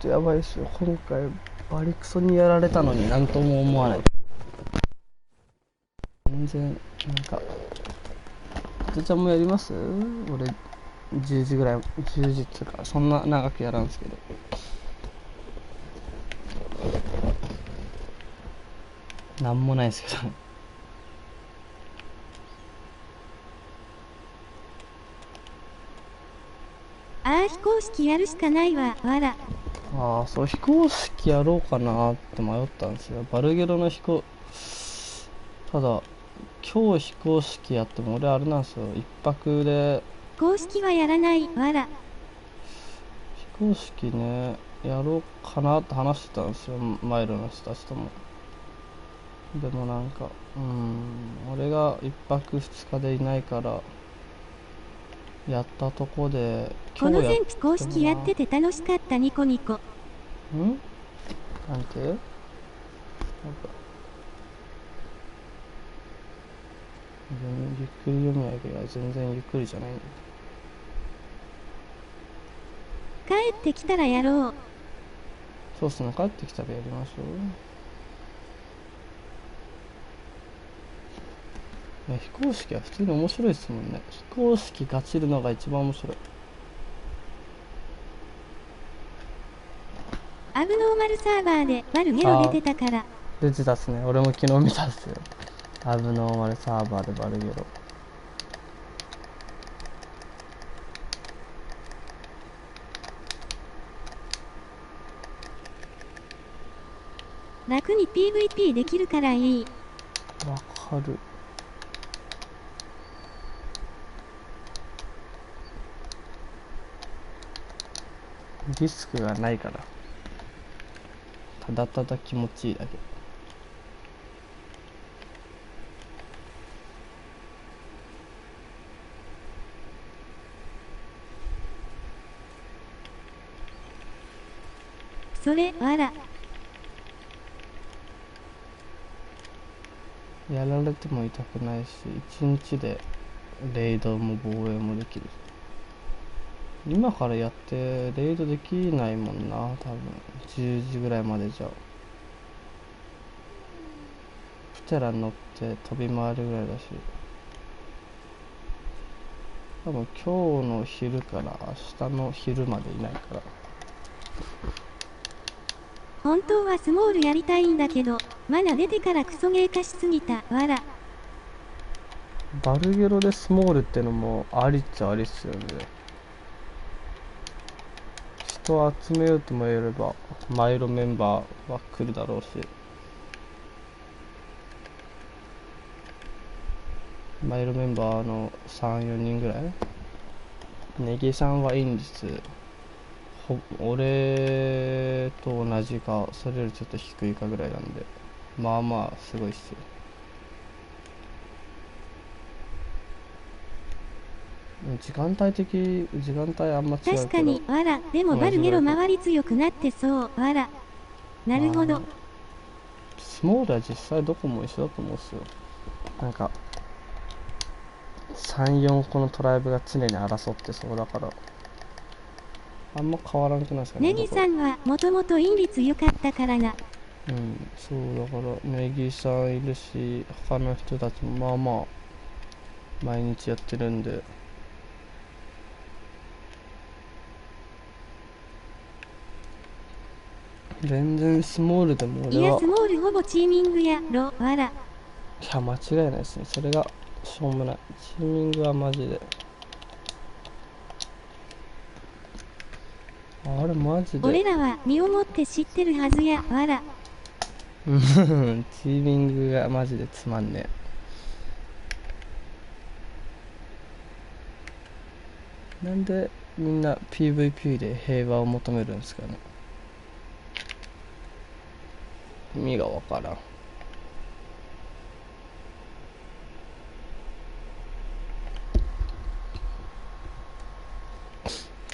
とやばいっすよ今回。バリクソにやられたのになんとも思わない。全然なんかじちゃんもやります？俺10時ぐらい、10時っていうかそんな長くやらんすけど、なんもないですけど非公式やるしかないわわら。そう非公式やろうかなって迷ったんですよ。バルゲロのただ今日非公式やっても俺あれなんですよ、一泊で。公式はやらないわら。非公式ねやろうかなって話してたんですよ、マイルの人たちとも。でもなんか俺が一泊二日でいないからやったとこでこの前公式やってて楽しかったニコニコ。なんてなんかゆっくり読み上げが全然ゆっくりじゃないんだ。帰ってきたらやろう。そうっすね、帰ってきたらやりましょ非公式は普通に面白いですもんね。非公式ガチるのが一番面白い。アブノーマルサーバーでバルゲロ出てたから。出てたっすね。俺も昨日見たっすよ。アブノーマルサーバーでバルゲロ。楽に PVP できるからいい。わかる。リスクがないから。ただただ気持ちいいだけ。それわら。やられても痛くないし、一日でレイドも防衛もできる。今からやってレイドできないもんな、多分10時ぐらいまでじゃ。プテラに乗って飛び回るぐらいだし、多分今日の昼から明日の昼までいないから。本当はスモールやりたいんだけど、マナ出てからクソゲー化しすぎたわら。バルゲロでスモールってのもありっちゃありっすよね。人を集めようともやればマイロメンバーは来るだろうし、マイルメンバーの3、4人ぐらい。ネギさんはイン率俺と同じかそれよりちょっと低いかぐらいなんで、まあまあすごいっすよ。時間帯あんま違うけど、確かにわら。でもバルゲロ周り強くなってそうわら。なるほど。スモールは実際どこも一緒だと思うんですよ。なんか3、4個のトライブが常に争ってそうだから、あんま変わらんくないですかね。ネギさんはもともとイン率良かったからな。うん、そうだからネギさんいるし、他の人たちもまあまあ毎日やってるんで。全然スモールでも俺は、いやスモールほぼチーミングやろわら。いや間違いないですね。それがしょうもない。チーミングはマジで、あれマジで俺らは身をもって知ってるはずやわら。チーミングがマジでつまんねえ。なんでみんな PVP で平和を求めるんですかね。意味がわからん。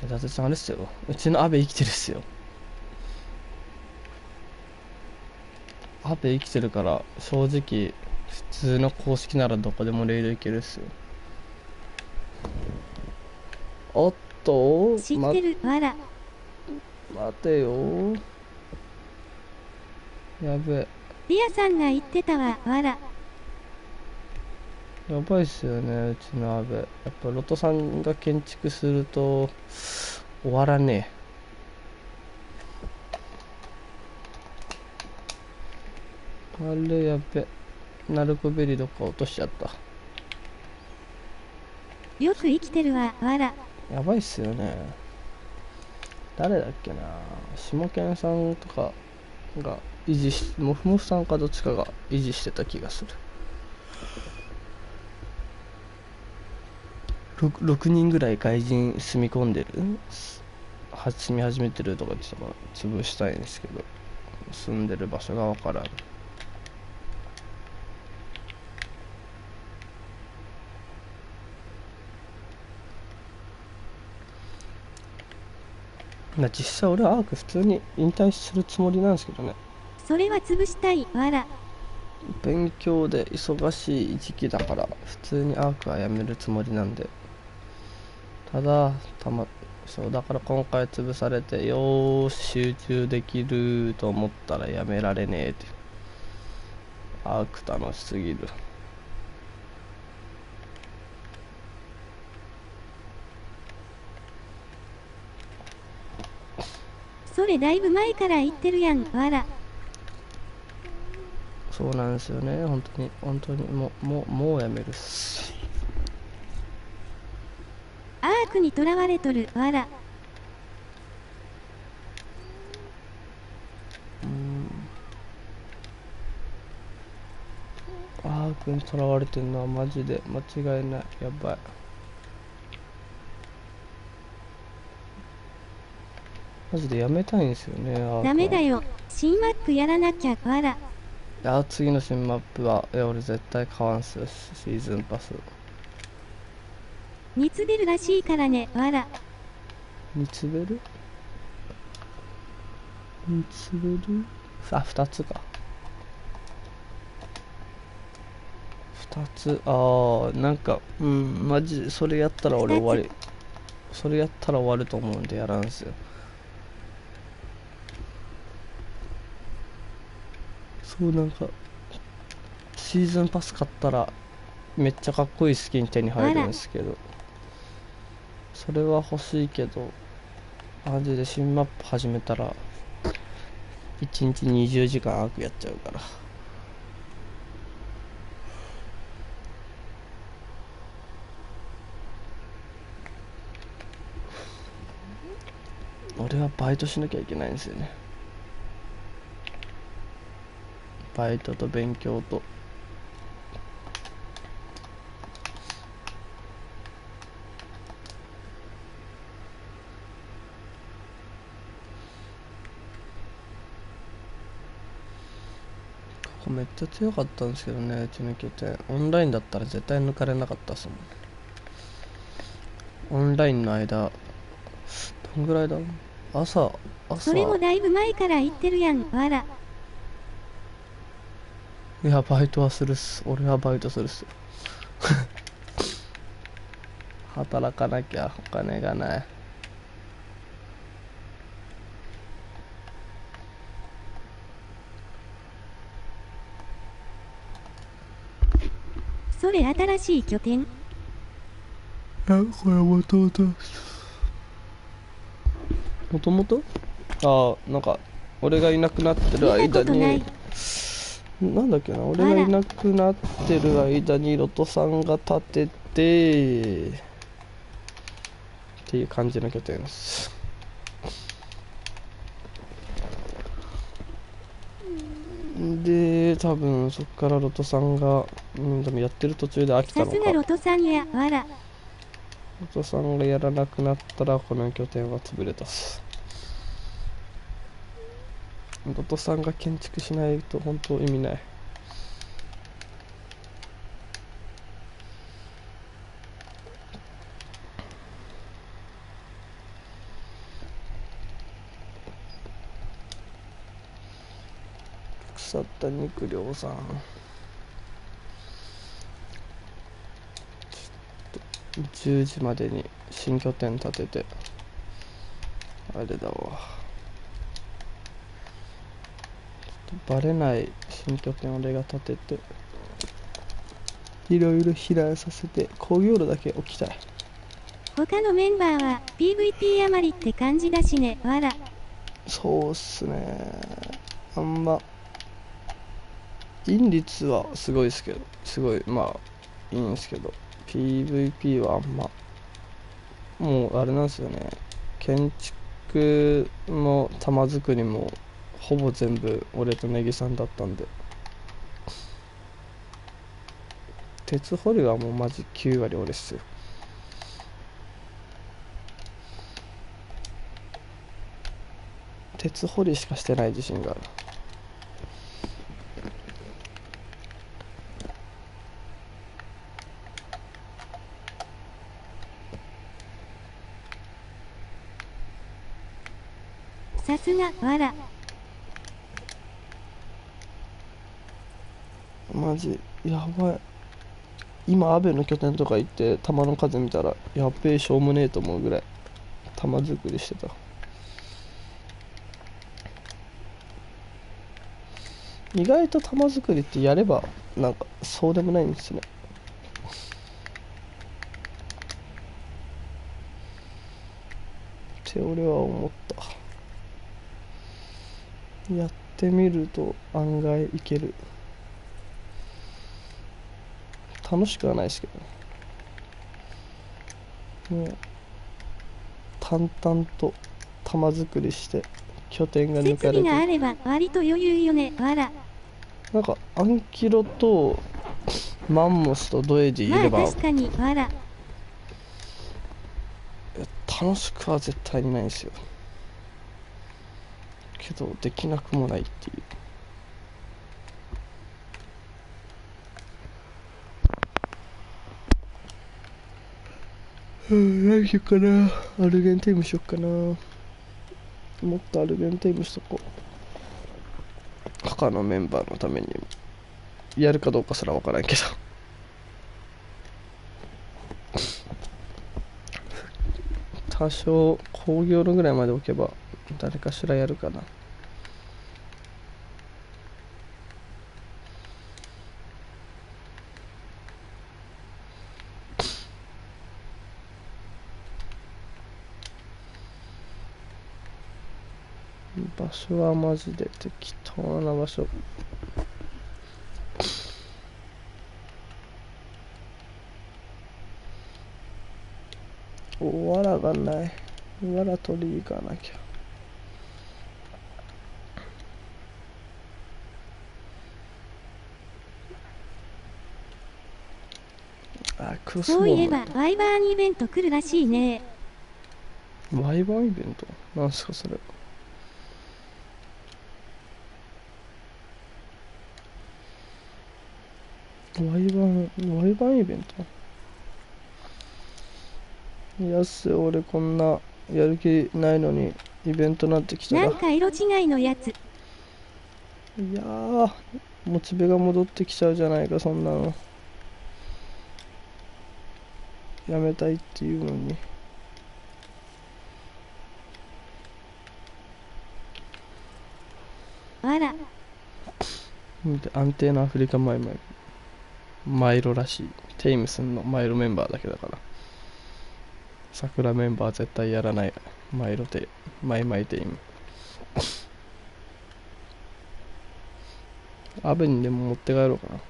伊達さんあれっすよ、うちの阿部生きてるっすよ。阿部生きてるから正直普通の公式ならどこでもレイドいけるっすよ。おっと知ってるわら。待てよ、やべえ、リアさんが言ってたわわら。やばいっすよね、うちの阿部。やっぱロトさんが建築すると終わらねえ。あれやべ、ナルコベリーどっか落としちゃった。よく生きてるわわら。やばいっすよね。誰だっけな、下健さんとかが維持し、モフモフさんかどっちかが維持してた気がする。6人ぐらい外人住み込んでる、住み始めてるとか言ってたから潰したいんですけど、住んでる場所がわからん。実際俺はアーク普通に引退するつもりなんですけどね。それは潰したいわら。勉強で忙しい時期だから普通にアークはやめるつもりなんで。ただそうだから今回潰されて、よーし集中できると思ったらやめられねえって。アーク楽しすぎる。それだいぶ前から言ってるやん、わら。そうなんですよね、本当にもうやめるっす。アークにとらわれとる、わら。アークにとらわれてるのはマジで間違いない。やばい。マジでやめたいんですよね、アークは。ダメだよ。新マップやらなきゃ、わら。いや、次の新マップは、いや、俺絶対買わんすよ、シーズンパス。熱出るらしいからね、わら。熱出るあ、2つか。2つ、なんか、マジ、それやったら俺終わり。それやったら終わると思うんでやらんすよ。そう、なんか、シーズンパス買ったら、めっちゃかっこいいスキン手に入るんですけど、それは欲しいけど、マジで新マップ始めたら、1日20時間アークやっちゃうから。俺はバイトしなきゃいけないんですよね。バイトと勉強と。ここめっちゃ強かったんですけどね、うちの拠点。オンラインだったら絶対抜かれなかったっすもん。オンラインの間、どんぐらいだ？朝。それもだいぶ前から言ってるやん、わら。いや、バイトはするっす。俺はバイトするっすよ。働かなきゃお金がない。それ新しい拠点？これもともとなんか俺がいなくなってる間に、なんだっけな、俺がいなくなってる間にロトさんが建ててっていう感じの拠点です。で、多分そっからロトさんが、でもやってる途中で飽きたのか。さすがロトさんや、わら。ロトさんがやらなくなったらこの拠点は潰れたっす。ロトさんが建築しないと本当意味ない。腐った肉量さん、10時までに新拠点建てて、あれだわ、ちょっとバレない新拠点俺が建てて、いろいろ避難させて工業路だけ置きたい。他のメンバーは PVP 余りって感じだしね、わら。そうっすね、あんま引率はすごいですけど、すごいいいんですけど、 PVP はあんま、もうあれなんですよね、建築も玉作りもほぼ全部俺とネギさんだったんで、鉄掘りはもうマジ9割俺っすよ。鉄掘りしかしてない自信がある。さすが、わら。マジやばい。今アベの拠点とか行って弾の数見たらやっべえしょうもねえと思うぐらい弾作りしてた。意外と弾作りってやればなんかそうでもないんですね。って俺は思った。やってみると案外いける。楽しくはないですけどね。もう淡々と玉作りして拠点が抜設かれて、備があれば割と余裕よね。わら。なんかアンキロとマンモスとドエディいまあれば確かにわら。楽しくは絶対にないんですよ。けどできなくもないっていう。何しよっかな。アルゲンテームしよっかな。もっとアルゲンテームしとこう。他のメンバーのためにも。やるかどうかすらわからんけど。多少工業のぐらいまで置けば誰かしらやるかな。場所はマジで適当な場所。わらがない。わら取り行かなきゃ。あ、クロスボそういえーばワイバーンイベント来るらしいね。ム。ワイバーンイベントなんすかそれ。ワイバーンイベント。やっせ、俺こんなやる気ないのにイベントなんて来たら。なんか色違いのやつ。いやー、モチベが戻ってきちゃうじゃないか、そんなの。やめたいっていうのに。わら。見て、安定のアフリカマイロらしい。テイムスンのマイロメンバーだけだから。桜メンバー絶対やらない。マイテイム。アベにでも持って帰ろうかな。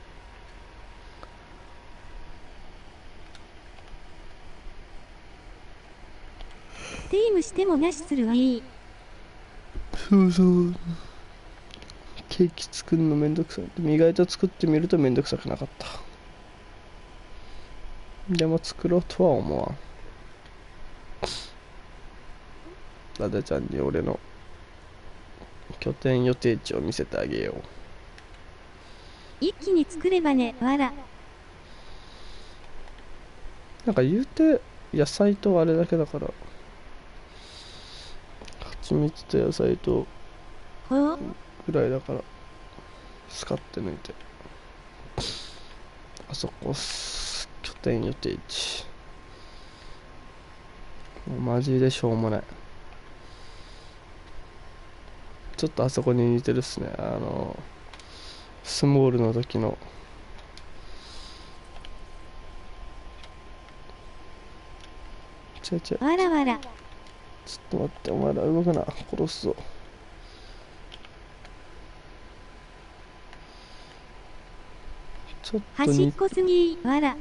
テイムしてもなしするはいい。そうそう。ケーキ作るのめんどくさい。でも意外と作ってみるとめんどくさくなかった。でも作ろうとは思わん。ラダちゃんに俺の拠点予定地を見せてあげよう。一気に作ればね。わら。なんか言うて野菜とあれだけだから、蜂蜜と野菜とほう。ぐらいだからスカって抜いて、あそこ拠点予定地。もうマジでしょうもない。ちょっとあそこに似てるっすね。スモールの時のわらわら。ちょっと待って、お前ら動くな。殺すぞ。ちょっと端っこすぎー。わら。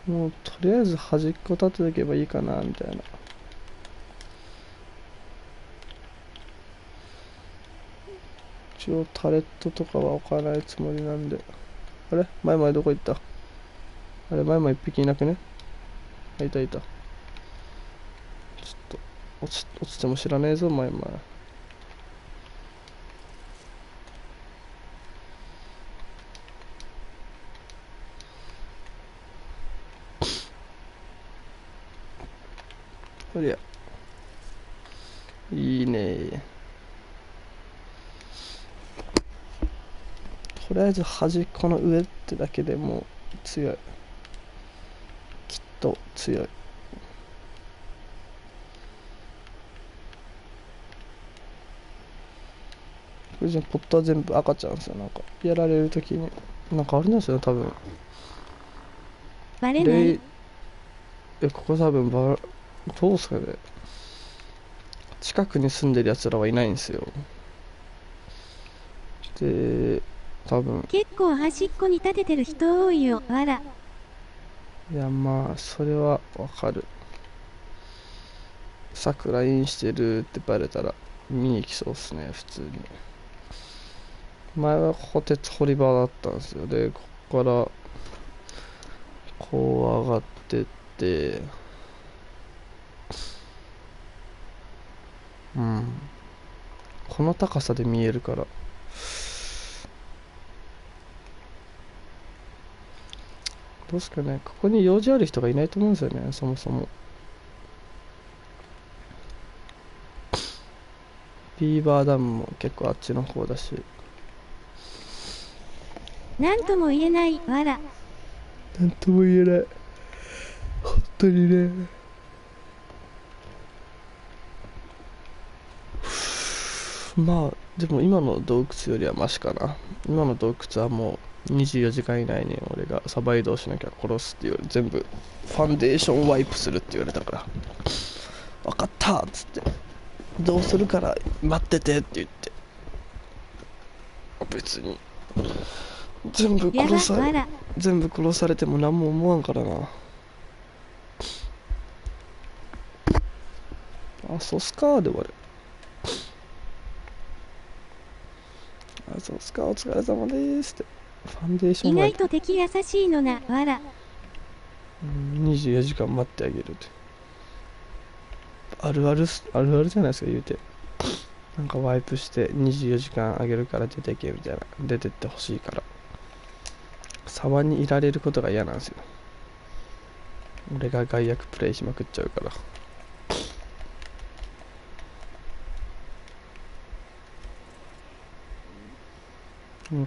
もうとりあえず端っこ立てておけばいいかなみたいな。一応タレットとかは置かないつもりなんで。あれマイマイどこ行った？あれマイマイ一匹いなくね？いたいた。ちょっと落ちても知らねえぞマイマイ。こりゃいいね。とりあえず端っこの上ってだけでもう強い。きっと強い。これじゃポットは全部赤ちゃんですよ。なんかやられるときになんかあれなんですよ多分。バレない。ここ多分どうすかね。近くに住んでるやつらはいないんですよ。で、多分。結構端っこに立ててる人多いよ、わら。いや、まあ、それはわかる。桜インしてるってバレたら見に来そうっすね、普通に。前はここ鉄掘り場だったんですよ。で、ここからこう上がってって、うん。この高さで見えるから。どうすかね、ここに用事ある人がいないと思うんですよね、そもそも。ビーバーダムも結構あっちの方だし。なんとも言えない、わら。なんとも言えない。本当にね。まあ、でも今の洞窟よりはマシかな。今の洞窟はもう24時間以内に俺がサバイドをしなきゃ殺すって言われ、全部ファンデーションワイプするって言われたから、分かったっつって、どうするから待っててって言って、別に全部殺されても何も思わんからな。あ、そうっすかで終わる。あ、そうっすか、お疲れ様ですって。ファンデーション意外と敵優しいのな、わら。24時間待ってあげるって。あるあるじゃないですか、言うて。なんかワイプして24時間あげるから出てけみたいな。出てってほしいから。沢にいられることが嫌なんですよ。俺が害悪プレイしまくっちゃうから。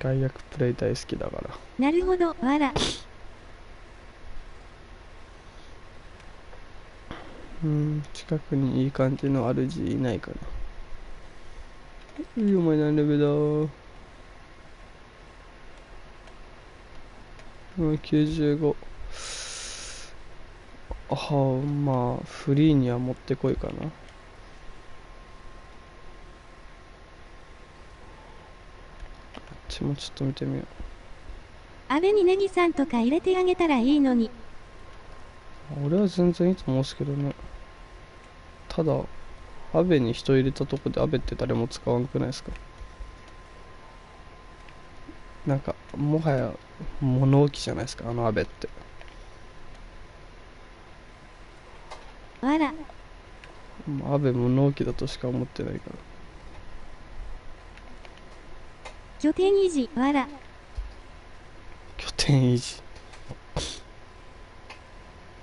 害悪プレイ大好きだから。なるほど、わら。近くにいい感じの主いないかな。お前何レベルだ95。まあフリーにはもってこいかな。こっちもちょっと見てみよう。安倍にネギさんとか入れてあげたらいいのに。俺は全然いいと思うんですけどね。ただアベに人入れたとこでアベって誰も使わんくないですか。なんかもはや物置じゃないですか、あのアベって。わら。アベ物置だとしか思ってないから。拠点維持、わら。拠点維持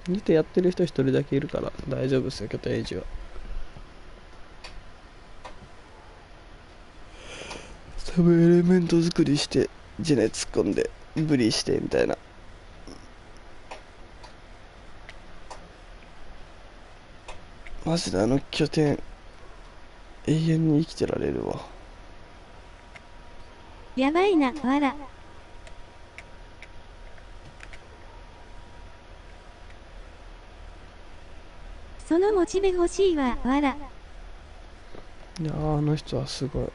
見てやってる人一人だけいるから大丈夫ですよ、拠点維持は。多分エレメント作りしてジネ突っ込んでブリしてみたいな。マジであの拠点永遠に生きてられるわ。やばいな、わら。そのモチベ欲しいわ、わら。いやあの人はすごい。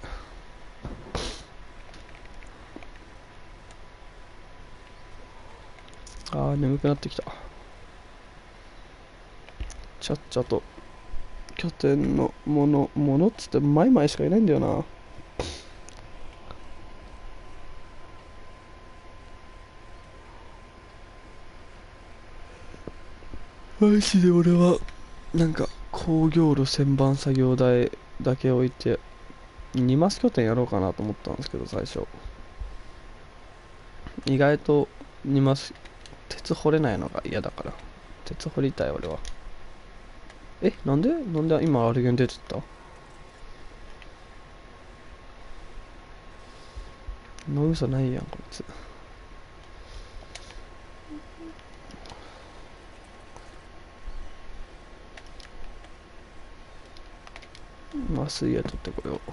眠くなってきた。ちゃっちゃと拠点のものっつってマイマイしかいないんだよな。マジで俺はなんか工業路旋盤作業台だけ置いて2マス拠点やろうかなと思ったんですけど、最初意外と2マス鉄掘れないのが嫌だから。鉄掘りたい俺は。なんで今アルゲン出てった脳みそないやんこいつ。麻酔や取ってこよう。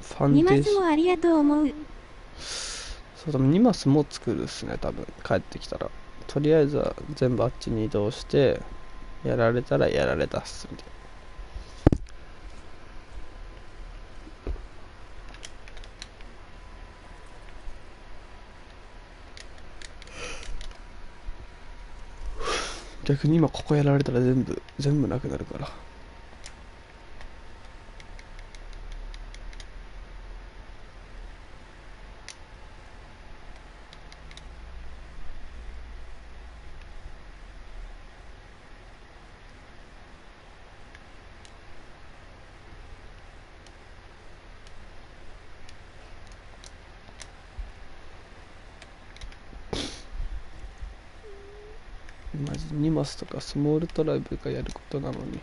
ファン2デーションマスもありがとう思う。そうだ、2マスも作るっすね、多分帰ってきたら。とりあえずは全部あっちに移動してやられたらやられたっすみたいな。逆に今ここやられたら全部なくなるから。マジ2マスとかスモールトライブがやることなのに。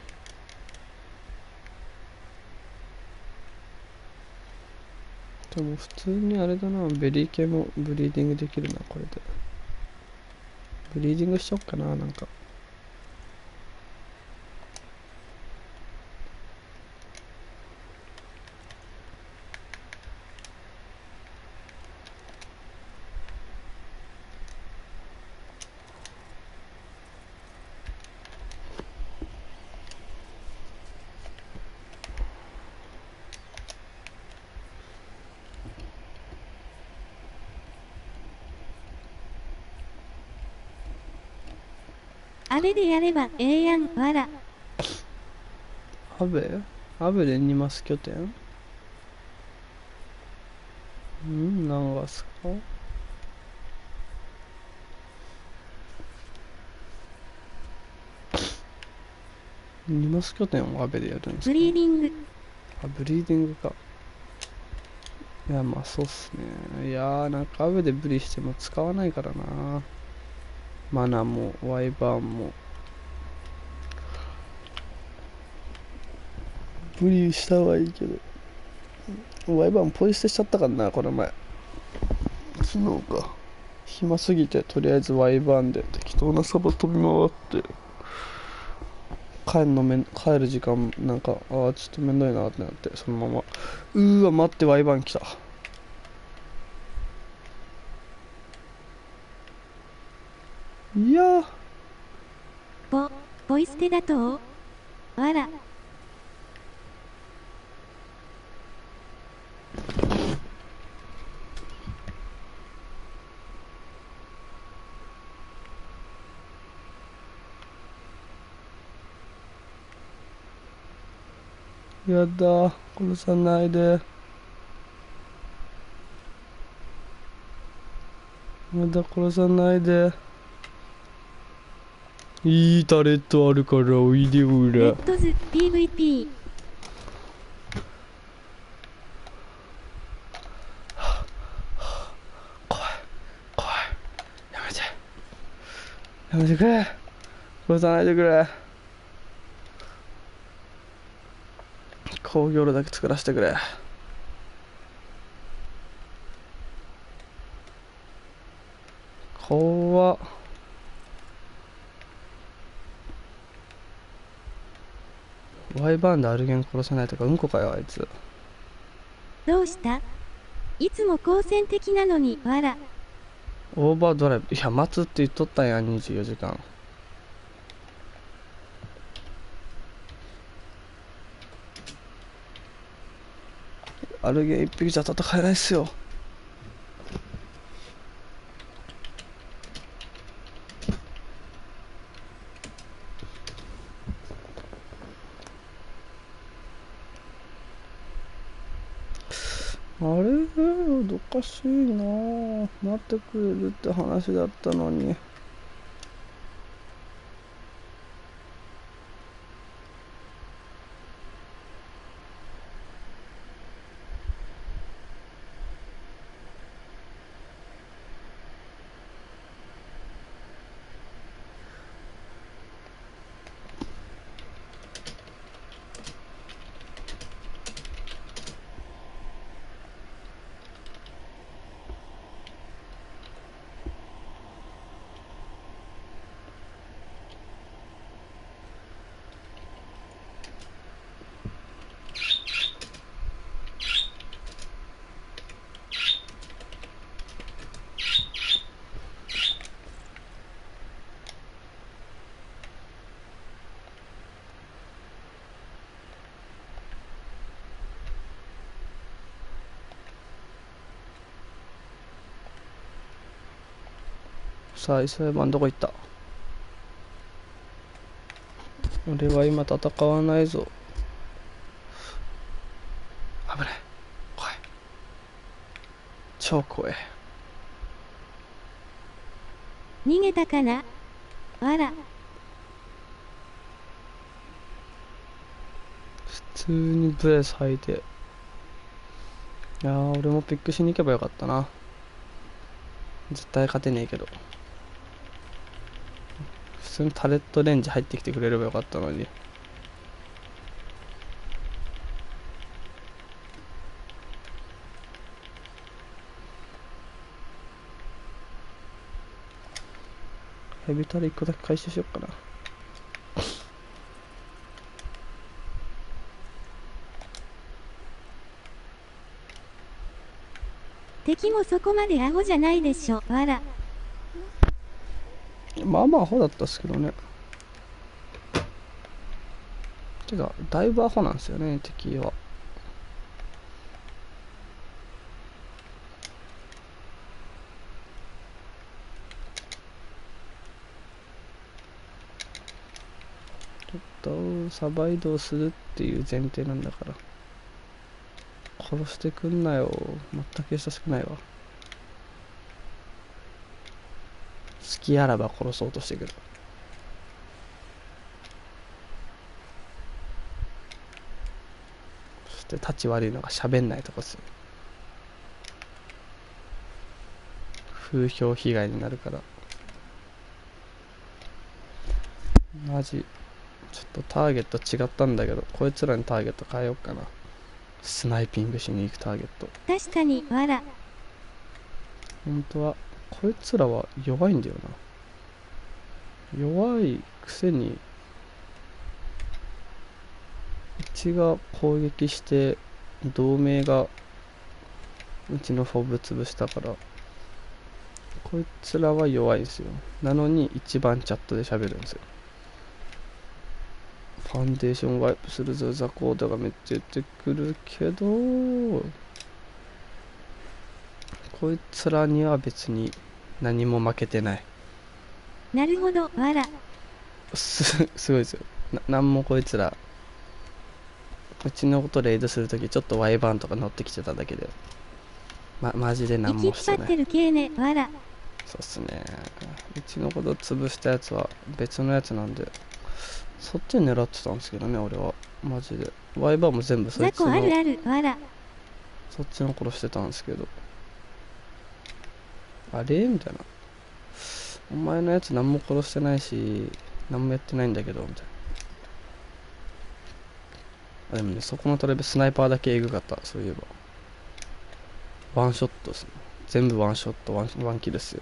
でも普通にあれだな、ベリー系もブリーディングできるな、これで。ブリーディングしよっかな、なんか。あれでやればええやん、わら。アベで2マス拠点何がすか。2マス拠点をアベでやるんですか。ブリーディング。あ、ブリーディングか。いや、まあそうっすね。いやー、なんかアベでブリしても使わないからな。マナもワイバーンも。ブリした方がいいけど。ワイバーンポイ捨てしちゃったからな、この前。昨日か。暇すぎて、とりあえずワイバーンで適当なサバ飛び回って、帰る時間、なんか、ちょっとめんどいなってなって、そのまま。待って、ワイバーン来た。いやー。ポイ捨てだとわら。やだ、殺さないで。やだ、殺さないで。いいタレットあるからおいでおレら。ッドズ PVP。怖い。やめてくれ。殺さないでくれ。工業炉だけ作らせてくれ。怖っ。ワイバーンでアルゲン殺せないとかうんこかよ、あいつ。どうした？いつも好戦的なのに、わら。オーバードライブ。いや、待つって言っとったんや、24時間。アルゲン一匹じゃ戦えないっすよ。あれおかしいなぁ。待ってくれるって話だったのに。さあ、磯山どこ行った？俺は今戦わないぞ。危ない。怖い。超怖い。逃げたかな？あら。普通にブレス履いて。いやー、俺もピックしに行けばよかったな。絶対勝てねえけど。普通にタレットレンジ入ってきてくれればよかったのに。ヘビタレ1個だけ回収しよっかな。敵もそこまでアホじゃないでしょ。わら。まあまあアホだったっすけどね。てか、だいぶアホなんですよね、敵は。サバイドをするっていう前提なんだから。殺してくんなよ。全く優しくないわ。好きあらば殺そうとしてくる。そして立ち悪いのが喋んないとこっすよ。風評被害になるから。マジちょっとターゲット違ったんだけど、こいつらにターゲット変えようかな。スナイピングしに行くターゲット。確かに、わら。本当はこいつらは弱いんだよな。弱いくせにうちが攻撃して同盟がうちのフォブ潰したから、こいつらは弱いんですよ。なのに一番チャットで喋るんですよ。ファンデーションワイプするぞ、ザコードがめっちゃ言ってくるけど、こいつらには別に何も負けてない。なるほど、わら。すごいですよ。なんもこいつら、うちのことレイドするときちょっとワイバーンとか乗ってきてただけで、マジで何もしてない。生きっ張ってる系ね、わら。そうっすね。うちのこと潰したやつは別のやつなんで、そっち狙ってたんですけどね、俺は。マジで。ワイバーも全部そいつの、雑魚あるある、わら。そっちの殺してたんですけど。あれみたいな。お前のやつ何も殺してないし、何もやってないんだけど、みたいな。でもね、そこのトレベスナイパーだけエグかった、そういえば。ワンショットですね。全部ワンショット、ワンキルですよ。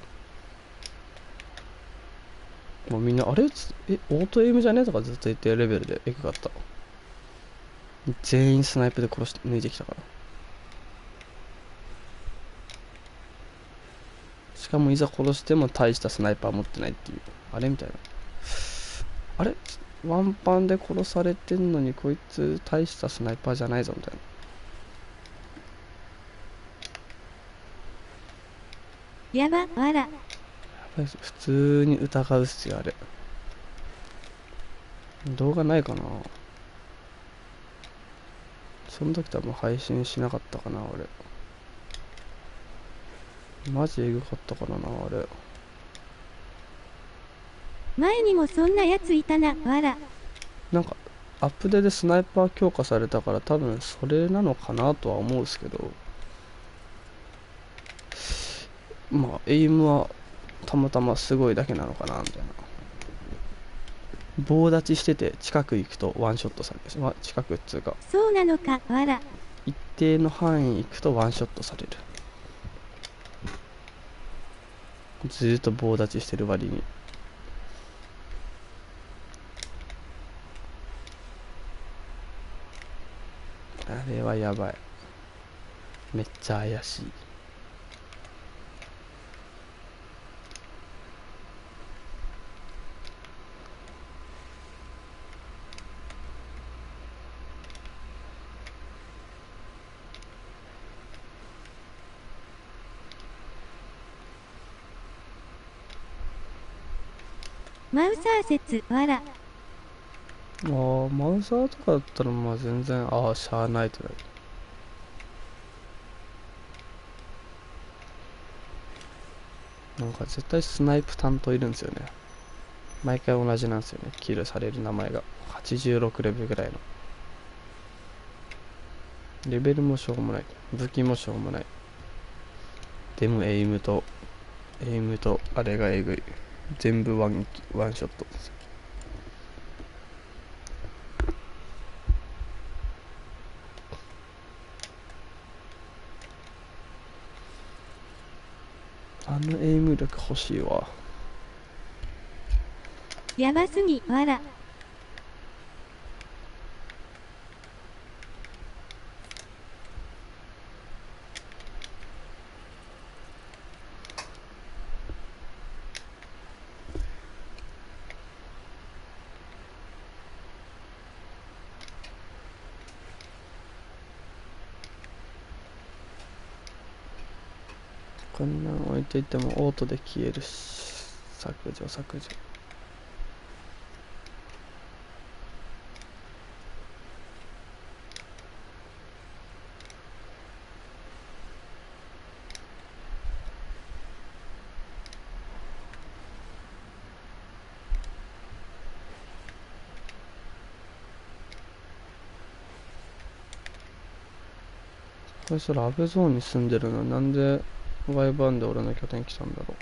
もうみんな、あれオートエイムじゃねとかずっと言ってるレベルでエグかった。全員スナイプで殺して抜いてきたから。しかもいざ殺しても大したスナイパー持ってないっていう。あれみたいな。あれワンパンで殺されてんのにこいつ大したスナイパーじゃないぞみたいな。やば、わら。やばいっす。普通に疑うっすよ、あれ。動画ないかな。その時多分配信しなかったかな、俺。マジエグかったからな、あれ。前にもそんなやついたな、わら。なんかアップデートでスナイパー強化されたから多分それなのかなとは思うんですけど、まあエイムはたまたますごいだけなのかなみたいな。棒立ちしてて近く行くとワンショットされる。近くっつうかそうなのか、わら。一定の範囲行くとワンショットされる。ずーっと棒立ちしてる割に。あれはやばい。めっちゃ怪しい。マウサー説わら。マウサーとかだったらまあ全然しゃあないとなる。なんか絶対スナイプ担当いるんですよね。毎回同じなんですよね、キルされる名前が。86レベルぐらいの。レベルもしょうもない、武器もしょうもない。でもエイムとあれがえぐい。全部ワンショットです。あのエイム力欲しいわ。やばすぎわら。こんなん置いていてもオートで消えるし、削除。こいつらアベゾーンに住んでるのなんでワイバーンで俺の拠点来たんだろ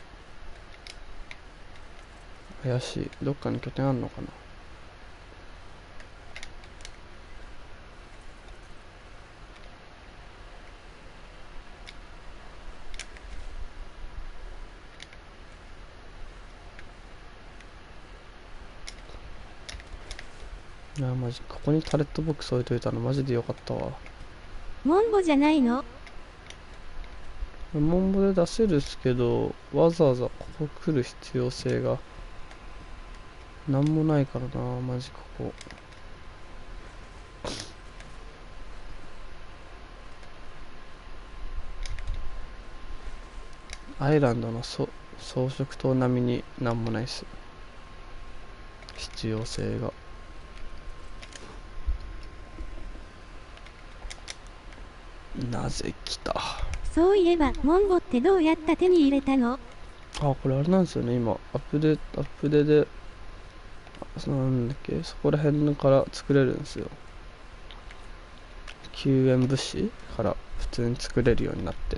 う。怪しい。どっかに拠点あんのかな。いやマジここにタレットボックス置いといたのマジでよかったわ。モンボじゃないの？モンボで出せるっすけど、わざわざここ来る必要性がなんもないからな。マジここアイランドの装飾島並みになんもないっす。必要性が。なぜ来た。そういえばモンボってどうやった手に入れたの？これあれなんですよね。今アップデでなんだっけ、そこら辺から作れるんですよ。救援物資から普通に作れるようになって。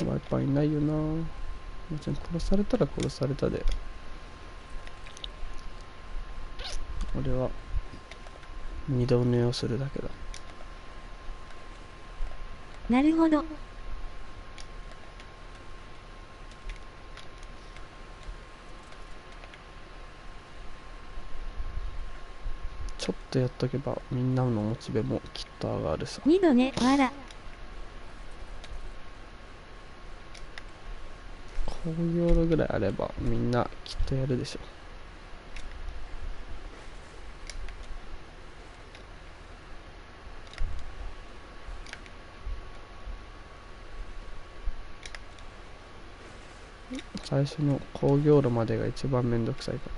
ワイパーいないよな。別に殺されたら殺されたで、俺は二度寝をするだけだ。なるほど。ちょっとやっとけばみんなのモチベもきっと上がるさ。二度ねわら。工業路ぐらいあればみんなきっとやるでしょ。最初の工業路までが一番めんどくさいか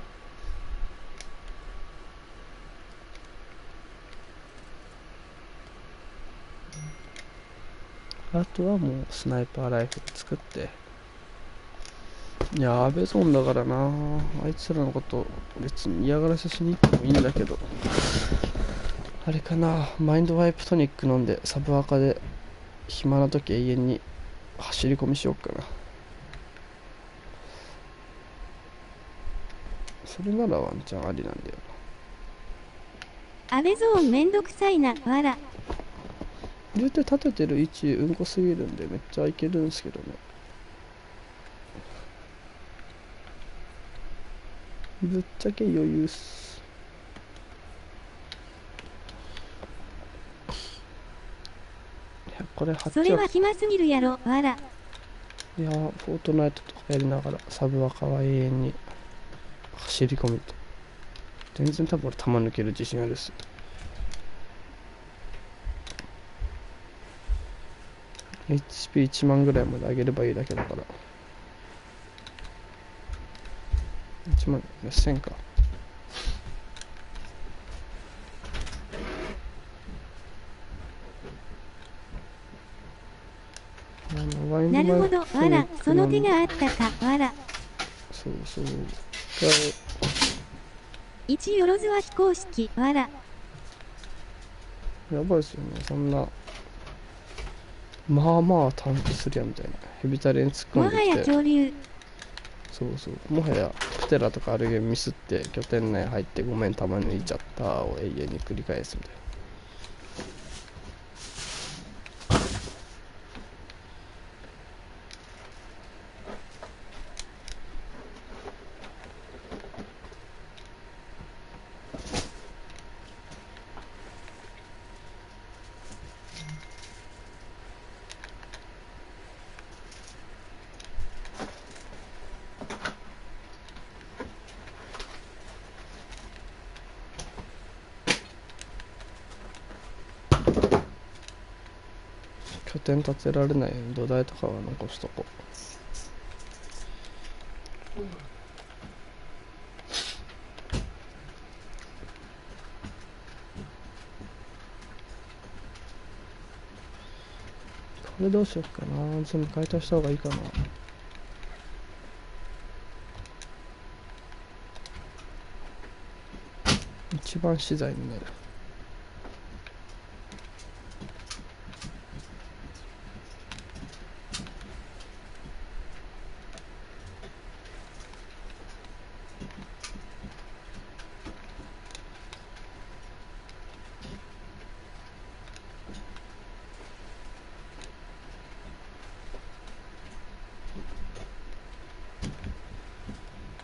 ら。あとはもうスナイパーライフル作って。いやアベゾンだからな。あいつらのこと別に嫌がらせしに行ってもいいんだけど、あれかな、マインドワイプトニック飲んでサブアカで暇な時永遠に走り込みしよっかな。それならワンチャンありなんだよアベゾーンめんどくさいなわら。言うて立ててる位置うんこすぎるんでめっちゃいけるんすけどね。ぶっちゃけ余裕っす。いやこれ8それは暇すぎるやろわら。いやフォートナイトとかやりながらサブアカは永遠に走り込みと。全然多分俺弾抜ける自信あるっす。HP1 万ぐらいまで上げればいいだけだから。1万1000か。なるほど、わら、その手があったか、わら。そうそう。1よろずは非公式、わら。やばいですよね、そんな。まあまあ短期すりゃみたいな。ヘビタレに突っ込んできて。もはや恐竜。そうそう。もはやプテラとかあるゲームミスって拠点内入ってごめん弾抜いちゃったを永遠に繰り返すみたいな。拠点建てられないように土台とかは残しとこう。これどうしようかな。全部解体した方がいいかな。一番資材になる。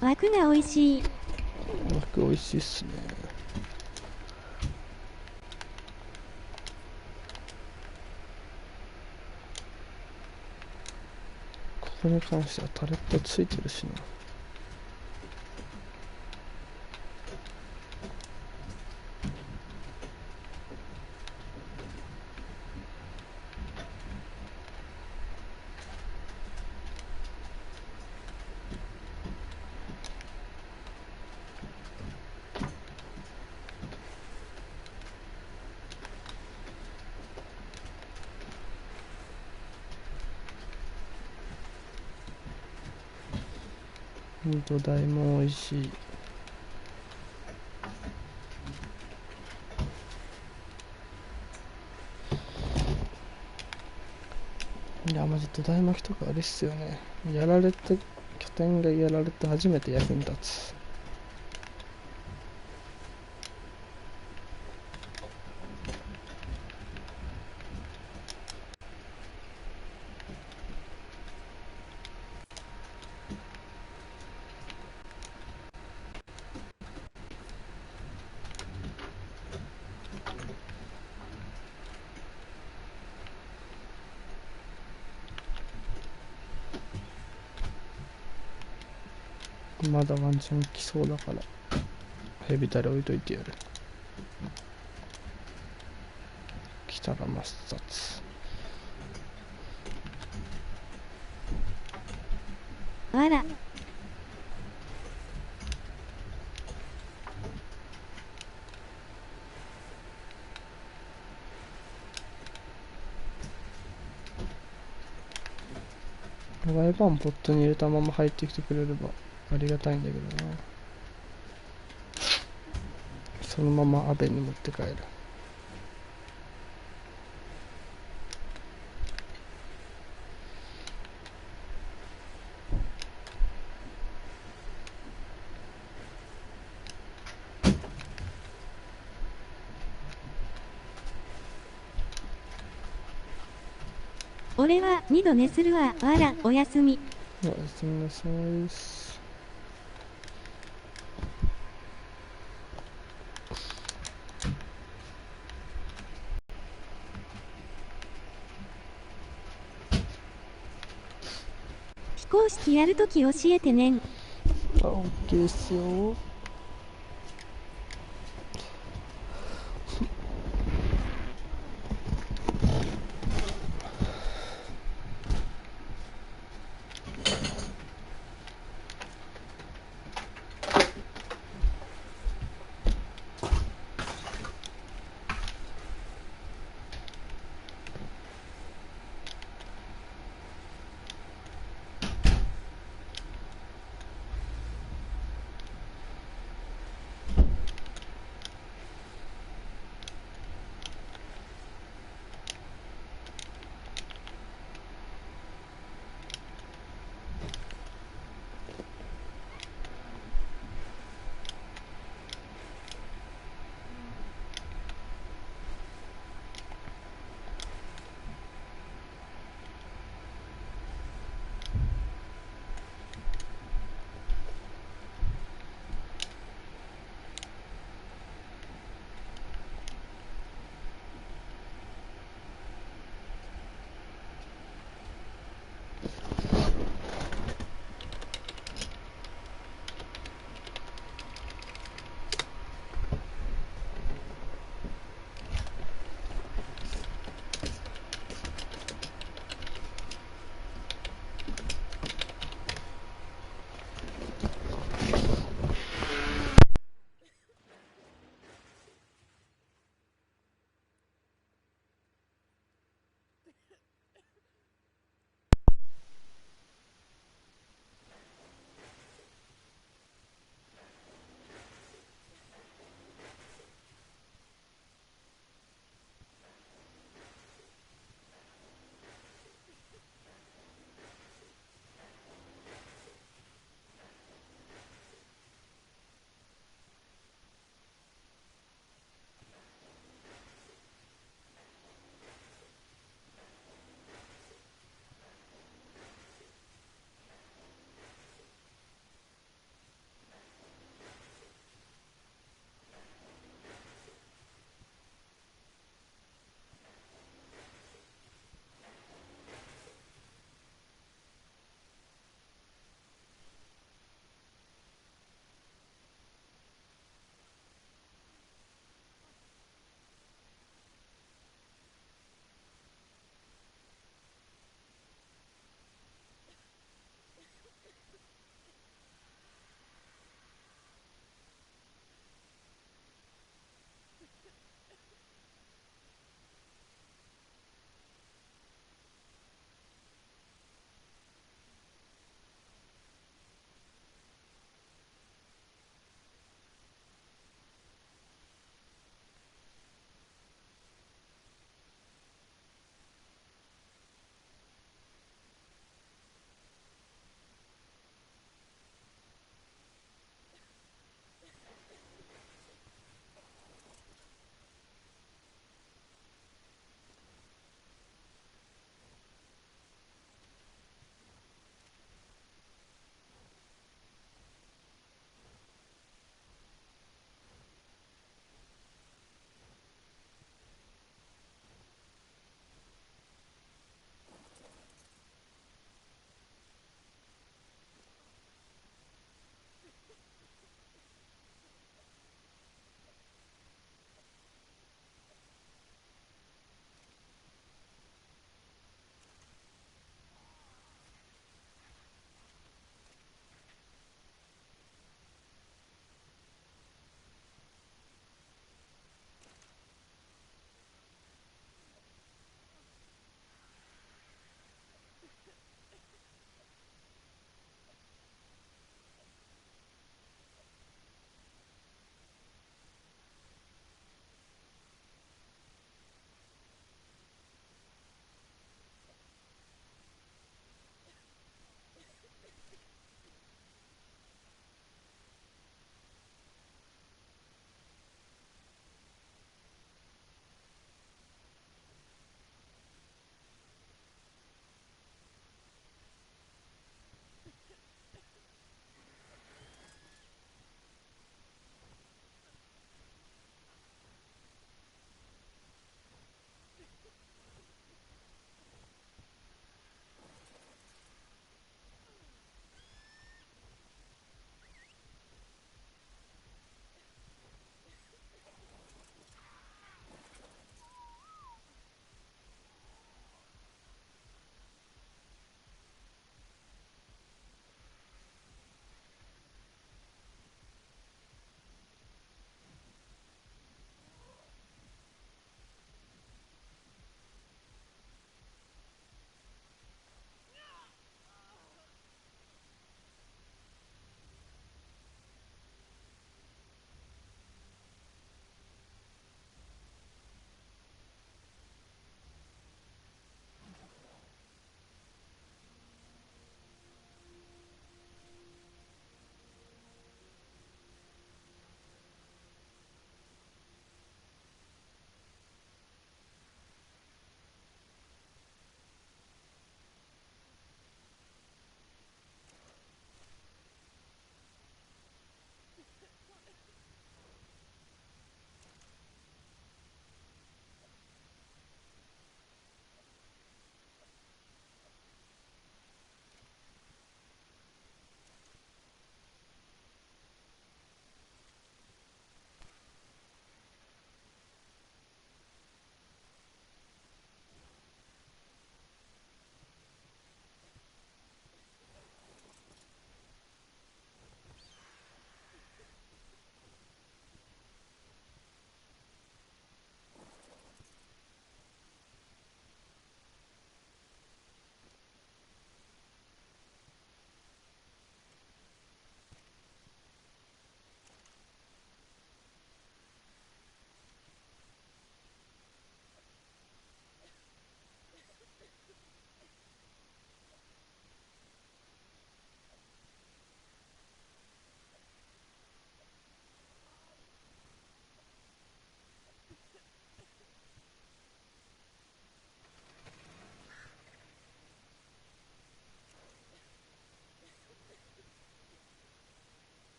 枠が美味しい。枠美味しいっすね。ここに関してはタレットついてるしな。土台も美味しい。いやマジ土台巻きとかあれっすよね。やられて拠点がやられて初めて役に立つ。まだワンチャン来そうだからヘビタレ置いといてやる。来たら抹殺。わら。ワイバーンポットに入れたまま入ってきてくれればありがたいんだけどな。そのままアベに持って帰る。俺は2度寝するわ。わら、おやすみ。おやすみなさいっす。非公式やるとき教えてねん。あ、オッケーっすよ。